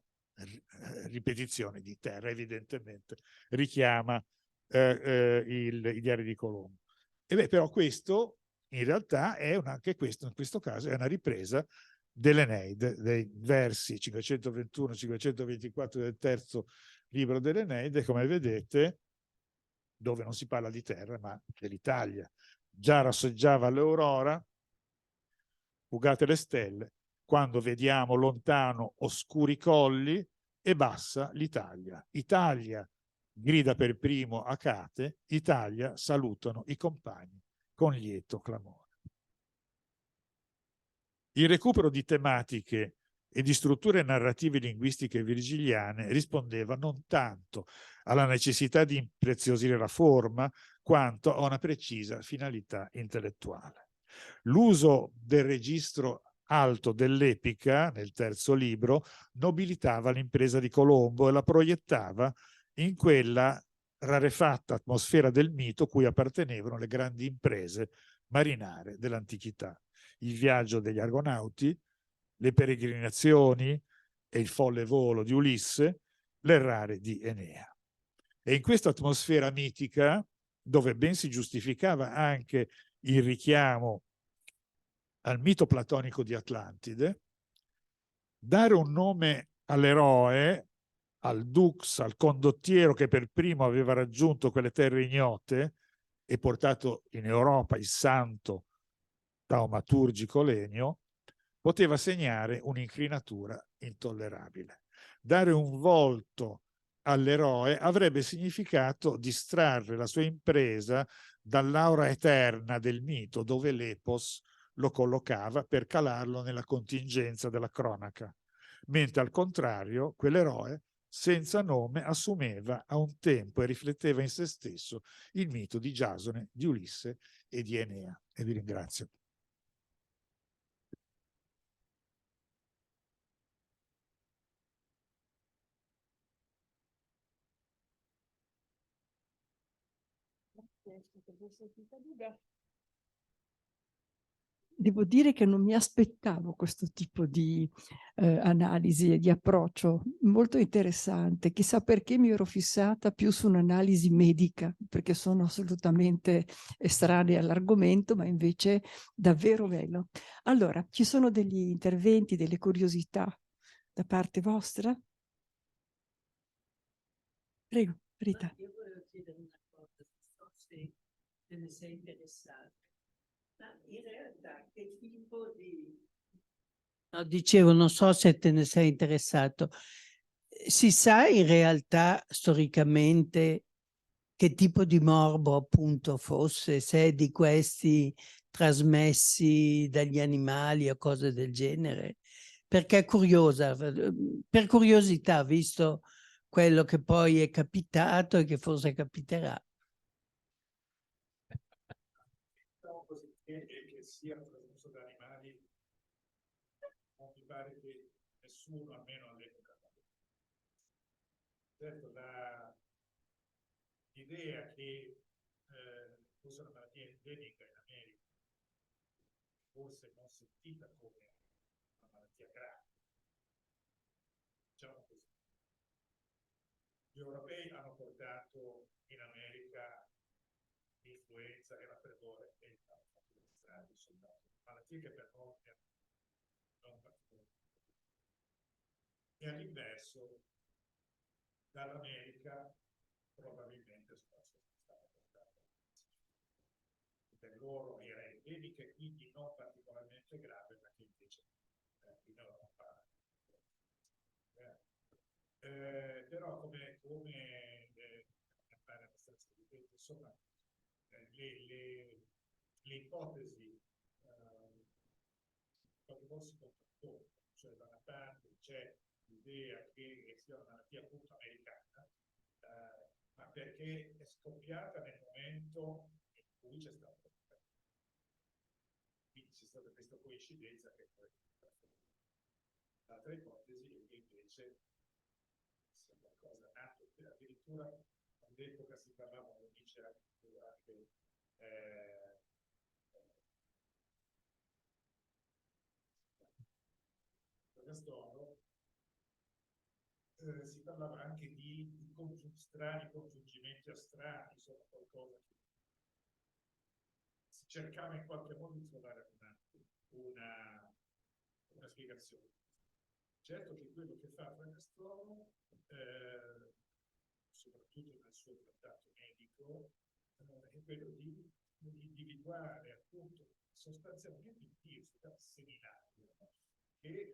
ripetizione di terra evidentemente richiama i diari di Colombo. Però questo in realtà è anche questo, in questo caso è una ripresa dell'Eneide, dei versi 521-524 del terzo libro dell'Eneide, come vedete, dove non si parla di terra ma dell'Italia. Già rasseggiava l'aurora, fugate le stelle, quando vediamo lontano oscuri colli, e bassa l'Italia. Italia grida per primo Acate, Italia salutano i compagni con lieto clamore. Il recupero di tematiche e di strutture narrative linguistiche virgiliane rispondeva non tanto alla necessità di impreziosire la forma, quanto a una precisa finalità intellettuale. L'uso del registro alto dell'epica, nel terzo libro, nobilitava l'impresa di Colombo e la proiettava in quella rarefatta atmosfera del mito cui appartenevano le grandi imprese marinare dell'antichità. Il viaggio degli Argonauti, le peregrinazioni e il folle volo di Ulisse, l'errare di Enea. E in questa atmosfera mitica, dove ben si giustificava anche il richiamo al mito platonico di Atlantide, dare un nome all'eroe, al dux, al condottiero che per primo aveva raggiunto quelle terre ignote e portato in Europa il santo taumaturgico Lenio, poteva segnare un'incrinatura intollerabile. Dare un volto all'eroe avrebbe significato distrarre la sua impresa dall'aura eterna del mito, dove l'epos lo collocava per calarlo nella contingenza della cronaca, mentre al contrario quell'eroe senza nome assumeva a un tempo e rifletteva in se stesso il mito di Giasone, di Ulisse e di Enea. E vi ringrazio. Devo dire che non mi aspettavo questo tipo di analisi e di approccio molto interessante. Chissà perché mi ero fissata più su un'analisi medica, perché sono assolutamente estranea all'argomento, ma invece davvero bello. Allora, ci sono degli interventi, delle curiosità da parte vostra? Prego, Rita. Io volevo chiedere una cosa, non so se te ne sei interessato. Ma in realtà che tipo di... No, dicevo, non so se te ne sei interessato. Si sa in realtà storicamente che tipo di morbo appunto fosse, se è di questi trasmessi dagli animali o cose del genere? Perché è curiosa, per curiosità, visto quello che poi è capitato e che forse capiterà. Che sia trasmesso da animali, non mi pare che nessuno, almeno all'epoca. Certo, l'idea che fosse una malattia endemica in America, forse non sentita come una malattia grave, diciamo così. Gli europei hanno portato in America l'influenza e la febbre e hanno fatto le strade, malattie che per noi non particolarmente. E all'inverso, dall'America probabilmente sono state portate. Per loro era endemica e quindi non particolarmente grave, ma che invece in Europa però come appare abbastanza evidente, insomma, le ipotesi qualche si contrappongono, cioè da una parte c'è l'idea che sia una malattia appunto americana, ma perché è scoppiata nel momento in cui c'è stato quindi c'è stata questa coincidenza che poi l'altra ipotesi è che invece sia qualcosa nato, addirittura all'epoca si parlava, lo dice anche Castoro, si parlava anche di strani congiungimenti astrali, insomma qualcosa che si cercava in qualche modo di trovare una spiegazione. Certo che quello che fa Fracastoro, soprattutto nel suo trattato medico, è quello di individuare appunto sostanzialmente il virus seminario che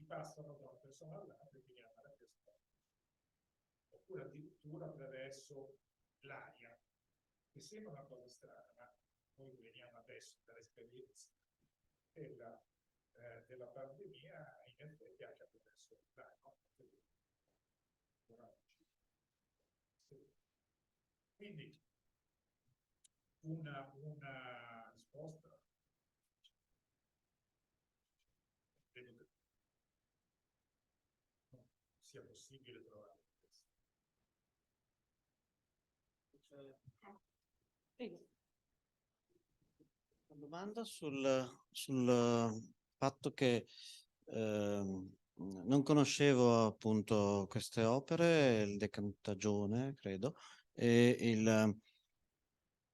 passano da una persona all'altra e quindi la malattia si fa. Oppure addirittura attraverso l'aria, che sembra una cosa strana, ma noi veniamo adesso dall'esperienza della pandemia, in effetti anche attraverso l'aria. Quindi una risposta credo che non sia possibile trovare. Una domanda sul fatto che non conoscevo appunto queste opere, il Decantagione, credo,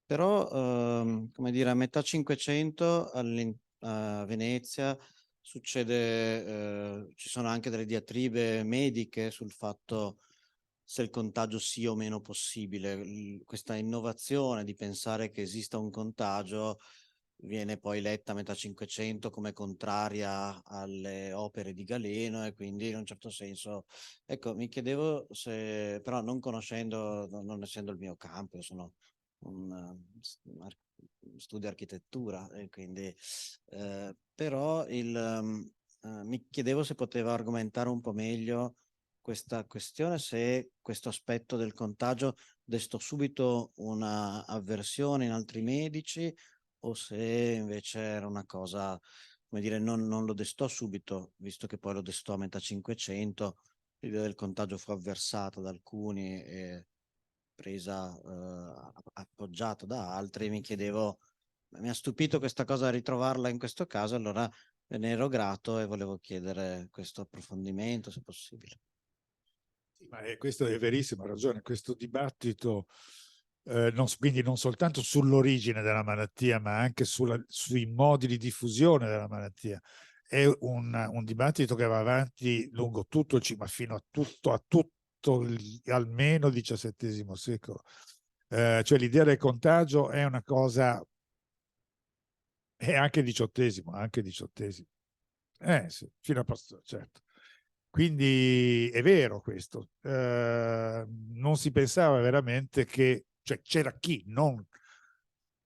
però come dire, a metà Cinquecento a Venezia succede, ci sono anche delle diatribe mediche sul fatto se il contagio sia o meno possibile. Questa innovazione di pensare che esista un contagio viene poi letta a metà Cinquecento come contraria alle opere di Galeno e quindi in un certo senso, ecco, mi chiedevo se, però non conoscendo, non essendo il mio campo, io sono studio architettura e quindi però mi chiedevo se poteva argomentare un po' meglio questa questione, se questo aspetto del contagio destò subito una avversione in altri medici o se invece era una cosa, come dire, non lo destò subito, visto che poi lo destò a metà Cinquecento, l'idea del contagio fu avversata da alcuni e presa appoggiata da altri. Mi chiedevo, mi ha stupito questa cosa, ritrovarla in questo caso, allora ve ne ero grato e volevo chiedere questo approfondimento, se possibile. Sì, ma questo è verissimo, ha ragione. Questo dibattito, quindi non soltanto sull'origine della malattia, ma anche sui modi di diffusione della malattia. È un dibattito che va avanti lungo tutto ma fino a tutto almeno il XVII secolo. Cioè l'idea del contagio è una cosa, è anche XVIII, sì, fino a Pasteur, certo. Quindi è vero questo. Non si pensava veramente che, cioè c'era chi non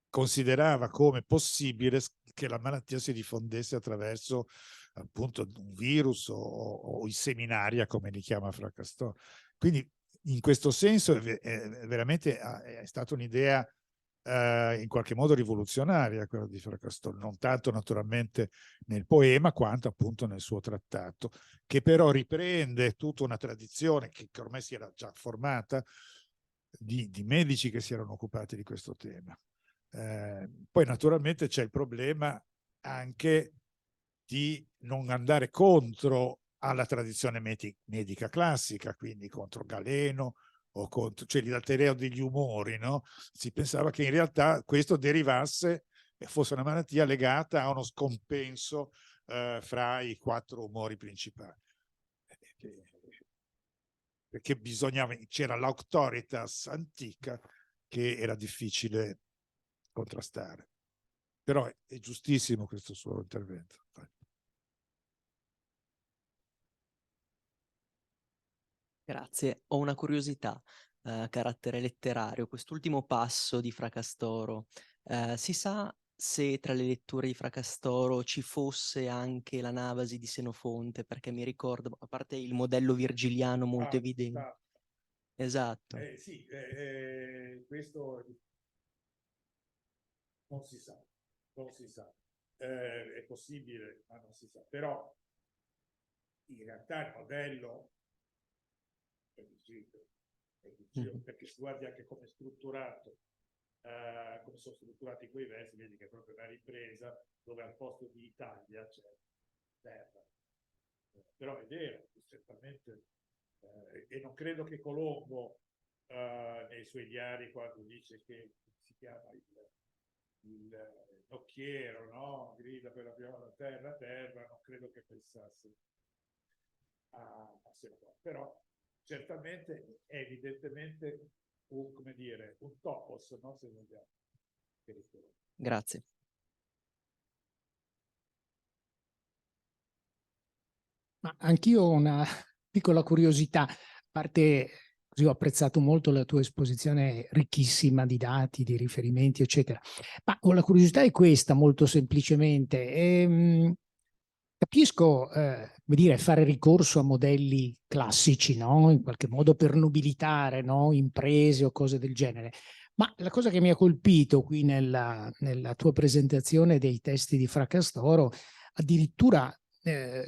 considerava come possibile che la malattia si diffondesse attraverso appunto un virus o i seminaria, come li chiama Fracastor. Quindi in questo senso veramente è stata un'idea in qualche modo rivoluzionaria quella di Fracastor, non tanto naturalmente nel poema quanto appunto nel suo trattato, che però riprende tutta una tradizione che ormai si era già formata di medici che si erano occupati di questo tema. Poi naturalmente c'è il problema anche di non andare contro alla tradizione medica classica, quindi contro Galeno o contro, cioè l'Ateneo degli umori, no? Si pensava che in realtà questo derivasse e fosse una malattia legata a uno scompenso fra i 4 umori principali. Perché c'era l'auctoritas antica che era difficile contrastare. Però è giustissimo questo suo intervento. Grazie, ho una curiosità carattere letterario. Quest'ultimo passo di Fracastoro, si sa se tra le letture di Fracastoro ci fosse anche la Navasi di Senofonte, perché mi ricordo, a parte il modello virgiliano molto evidente. Esatto. Sì, questo non si sa, non si sa. È possibile, ma non si sa. Però in realtà il modello è difficile, perché se guardi anche come è strutturato, come sono strutturati quei versi, vedi che è proprio una ripresa dove al posto di Italia c'è terra. Però è vero, certamente, e non credo che Colombo nei suoi diari, quando dice che si chiama il nocchiero, no? Grida per la prima terra, non credo che pensasse a Senofonte. Però certamente è evidentemente come dire, un topos, no? Se vogliamo. Grazie. Ma anch'io ho una piccola curiosità, a parte così ho apprezzato molto la tua esposizione ricchissima di dati, di riferimenti, eccetera. Ma la curiosità è questa, molto semplicemente. Capisco, come dire, fare ricorso a modelli classici, no? In qualche modo per nobilitare, no? Imprese o cose del genere. Ma la cosa che mi ha colpito qui nella tua presentazione dei testi di Fracastoro, addirittura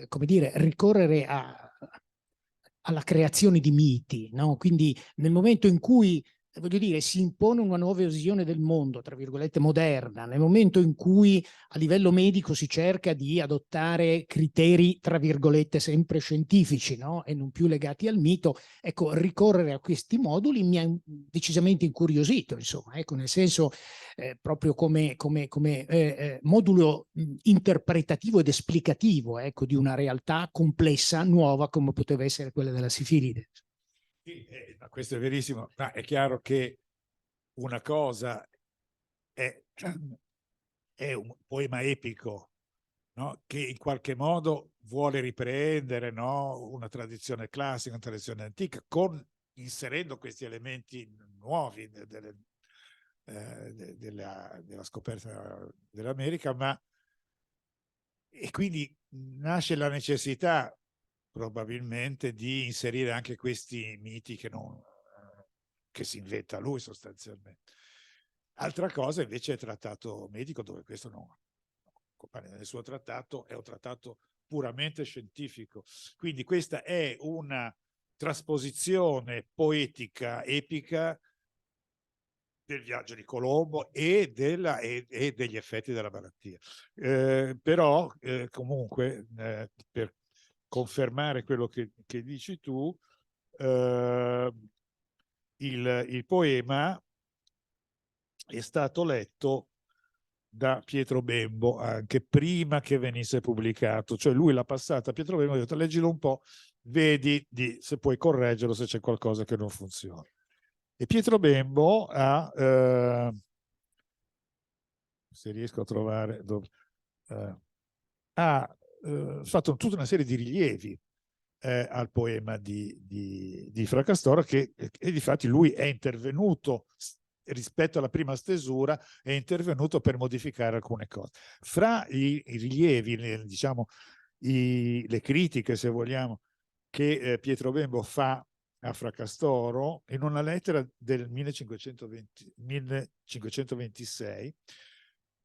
come dire, ricorrere alla creazione di miti, no? Quindi nel momento in cui, voglio dire, si impone una nuova visione del mondo, tra virgolette moderna, nel momento in cui a livello medico si cerca di adottare criteri, tra virgolette, sempre scientifici, no? E non più legati al mito, ecco, ricorrere a questi moduli mi ha decisamente incuriosito, insomma, ecco, nel senso proprio come modulo interpretativo ed esplicativo, ecco, di una realtà complessa, nuova, come poteva essere quella della sifilide. Sì, questo è verissimo, ma è chiaro che una cosa è un poema epico, no? Che in qualche modo vuole riprendere, no? Una tradizione classica, una tradizione antica, inserendo questi elementi nuovi della scoperta dell'America, e quindi nasce la necessità probabilmente di inserire anche questi miti che si inventa lui sostanzialmente. Altra cosa invece è il trattato medico, dove questo non compare nel suo trattato, è un trattato puramente scientifico. Quindi questa è una trasposizione poetica, epica del viaggio di Colombo e degli effetti della malattia. Però comunque, per confermare quello che dici tu, il poema è stato letto da Pietro Bembo anche prima che venisse pubblicato, cioè lui l'ha passata a Pietro Bembo e ha detto leggilo un po', vedi se puoi correggerlo se c'è qualcosa che non funziona. E Pietro Bembo ha, se riesco a trovare, ha fatto tutta una serie di rilievi al poema di Fracastoro, e difatti lui è intervenuto rispetto alla prima stesura, è intervenuto per modificare alcune cose. Fra i rilievi, diciamo, le critiche, se vogliamo, che Pietro Bembo fa a Fracastoro, in una lettera del 1526,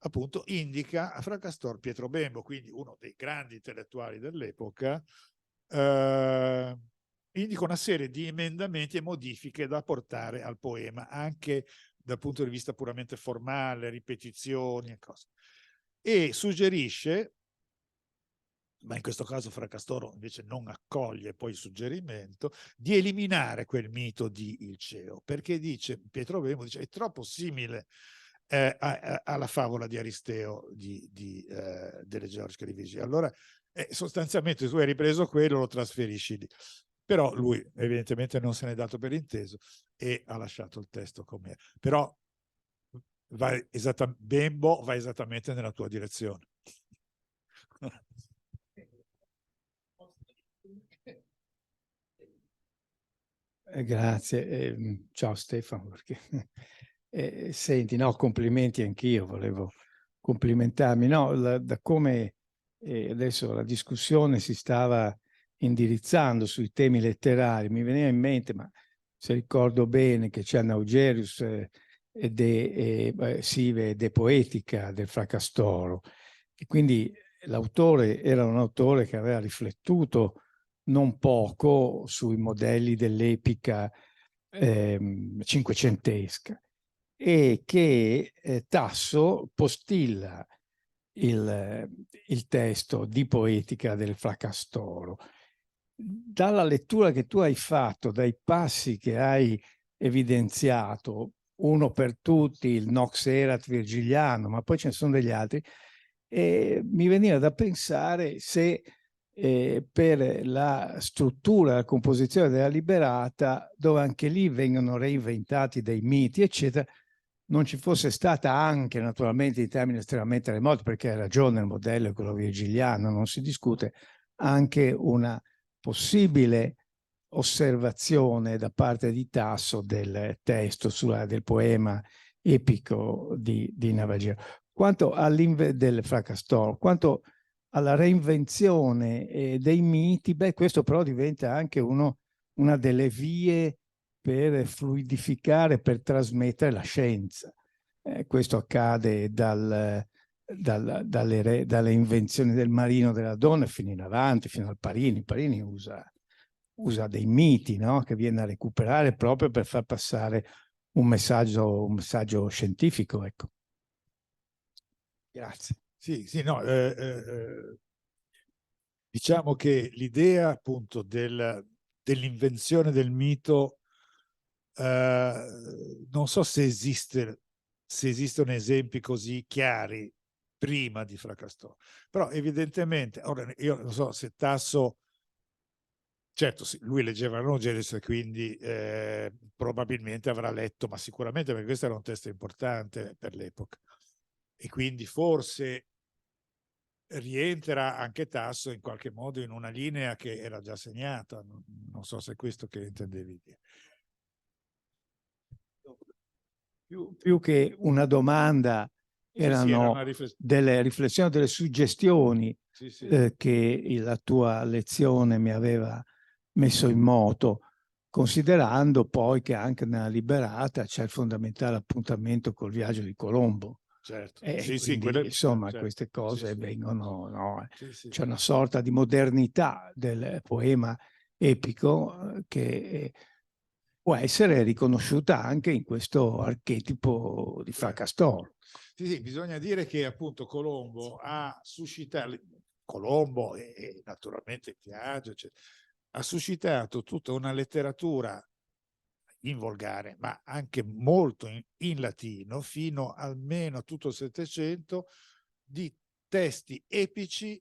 appunto, indica a Fracastoro Pietro Bembo, quindi uno dei grandi intellettuali dell'epoca, indica una serie di emendamenti e modifiche da portare al poema, anche dal punto di vista puramente formale, ripetizioni e cose. E suggerisce, ma in questo caso Fracastoro invece non accoglie poi il suggerimento, di eliminare quel mito di Ilceo, perché dice, Pietro Bembo dice, è troppo simile alla favola di Aristeo delle Georgiche di Vigie. Allora, sostanzialmente tu hai ripreso quello, lo trasferisci lì. Però lui evidentemente non se n'è dato per inteso e ha lasciato il testo com'era. Però Bembo va esattamente nella tua direzione. Grazie, ciao Stefano, perché senti, no, complimenti anch'io, volevo complimentarmi, no, da come adesso la discussione si stava indirizzando sui temi letterari, mi veniva in mente, ma se ricordo bene, che c'è Naugerius Sive de Poetica del Fracastoro, e quindi l'autore era un autore che aveva riflettuto non poco sui modelli dell'epica cinquecentesca, e che Tasso postilla il testo di Poetica del Fracastoro. Dalla lettura che tu hai fatto, dai passi che hai evidenziato, uno per tutti, il Nox Erat virgiliano, ma poi ce ne sono degli altri, mi veniva da pensare se per la struttura, la composizione della Liberata, dove anche lì vengono reinventati dei miti, eccetera, non ci fosse stata anche, naturalmente in termini estremamente remoti, perché ha ragione il modello è quello virgiliano, non si discute, anche una possibile osservazione da parte di Tasso del testo del poema epico di Navagiro. Quanto del Fracastoro, quanto alla reinvenzione dei miti, beh, questo però diventa anche una delle vie per fluidificare, per trasmettere la scienza. Questo accade dalle invenzioni del Marino della Donna fino in avanti, fino al Parini. Parini usa dei miti, no? Che viene a recuperare proprio per far passare un messaggio scientifico, ecco. Grazie. Sì, no, diciamo che l'idea appunto dell'invenzione del mito, non so se esistono esempi così chiari prima di Fracastoro, però evidentemente, ora io non so se Tasso, certo lui leggeva Nogeles, quindi probabilmente avrà letto, ma sicuramente, perché questo era un testo importante per l'epoca, e quindi forse rientra anche Tasso in qualche modo in una linea che era già segnata. Non so se è questo che intendevi dire. Più che una domanda, erano delle riflessioni, delle suggestioni che la tua lezione mi aveva messo in moto, considerando poi che anche nella Liberata c'è il fondamentale appuntamento col viaggio di Colombo. Certo. Quindi, insomma, certo, queste cose vengono, no? C'è una sorta di modernità del poema epico che può essere riconosciuta anche in questo archetipo di Fracastoro. Sì, bisogna dire che appunto Colombo ha suscitato, Colombo e naturalmente Piaggio, eccetera, ha suscitato tutta una letteratura in volgare, ma anche molto in latino, fino almeno a tutto il Settecento, di testi epici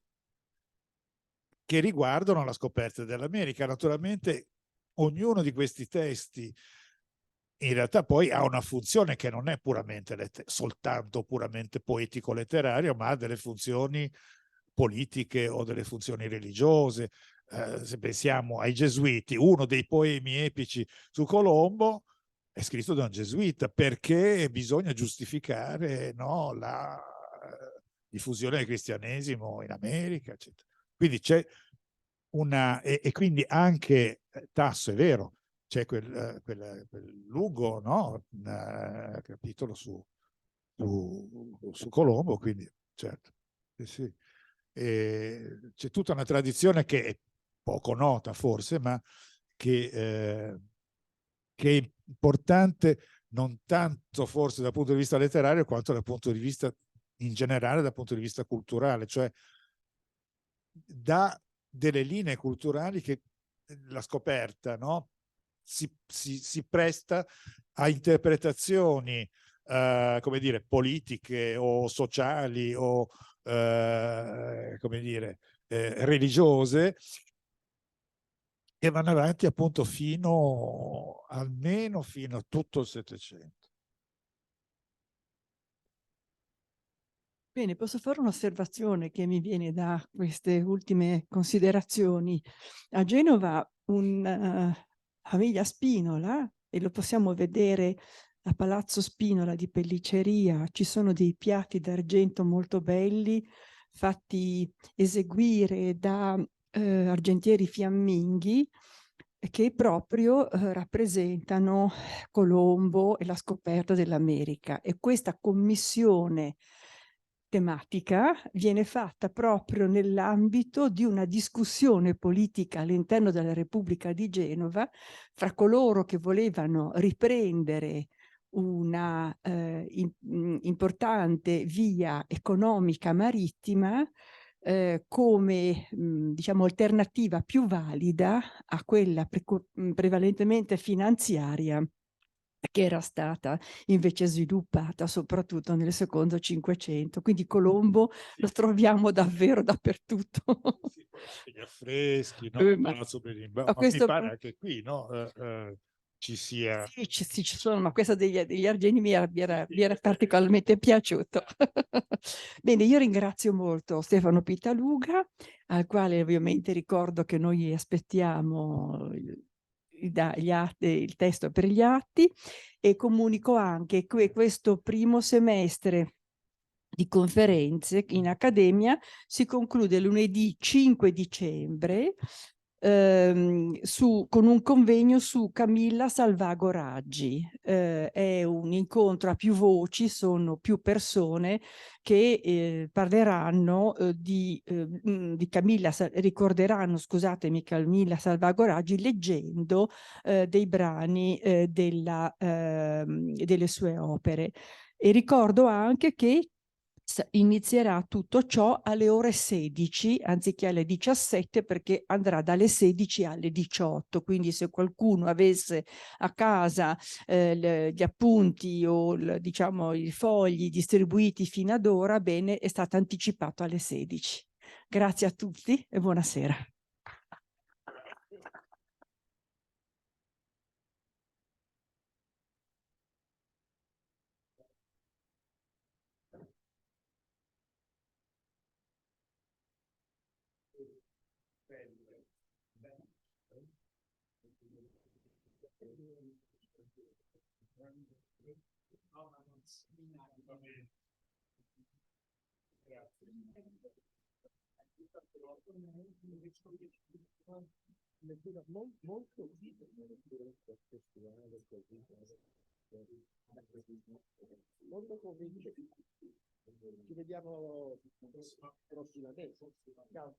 che riguardano la scoperta dell'America. Naturalmente ognuno di questi testi in realtà poi ha una funzione che non è soltanto puramente poetico-letterario, ma ha delle funzioni politiche o delle funzioni religiose. Se pensiamo ai Gesuiti, uno dei poemi epici su Colombo è scritto da un gesuita, perché bisogna giustificare, no, la diffusione del cristianesimo in America, eccetera. Quindi c'è e quindi anche Tasso, è vero, c'è quel lungo, no, capitolo su Colombo, quindi certo, sì. C'è tutta una tradizione che è poco nota forse, ma che è importante non tanto forse dal punto di vista letterario quanto dal punto di vista in generale, dal punto di vista culturale, cioè da delle linee culturali che la scoperta, no, si presta a interpretazioni come dire politiche o sociali o come dire religiose, che vanno avanti appunto almeno fino a tutto il Settecento. Bene, posso fare un'osservazione che mi viene da queste ultime considerazioni. A Genova famiglia Spinola, e lo possiamo vedere a Palazzo Spinola di Pelliceria, ci sono dei piatti d'argento molto belli fatti eseguire da argentieri fiamminghi che proprio rappresentano Colombo e la scoperta dell'America, e questa commissione tematica viene fatta proprio nell'ambito di una discussione politica all'interno della Repubblica di Genova fra coloro che volevano riprendere una importante via economica marittima come diciamo alternativa più valida a quella prevalentemente finanziaria che era stata invece sviluppata soprattutto nel secondo Cinquecento. Quindi Colombo lo troviamo davvero dappertutto. Gli affreschi, no? Palazzo Berimbau, ma mi pare anche qui, no? ci sia. Sì, ci sono, ma questa degli argeni mi era particolarmente piaciuto. Bene, io ringrazio molto Stefano Pittaluga, al quale ovviamente ricordo che noi aspettiamo il testo per gli atti, e comunico anche che questo primo semestre di conferenze in Accademia si conclude lunedì 5 dicembre con un convegno su Camilla Salvago Raggi. È un incontro a più voci, sono più persone che parleranno di Camilla, ricorderanno, scusatemi, Camilla Salvago Raggi leggendo dei brani delle sue opere. E ricordo anche che inizierà tutto ciò alle ore 16 anziché alle 17, perché andrà dalle 16 alle 18. Quindi se qualcuno avesse a casa gli appunti o diciamo i fogli distribuiti fino ad ora, bene, è stato anticipato alle 16. Grazie a tutti e buonasera. Molto convinto. Ci vediamo prossimamente. Ciao.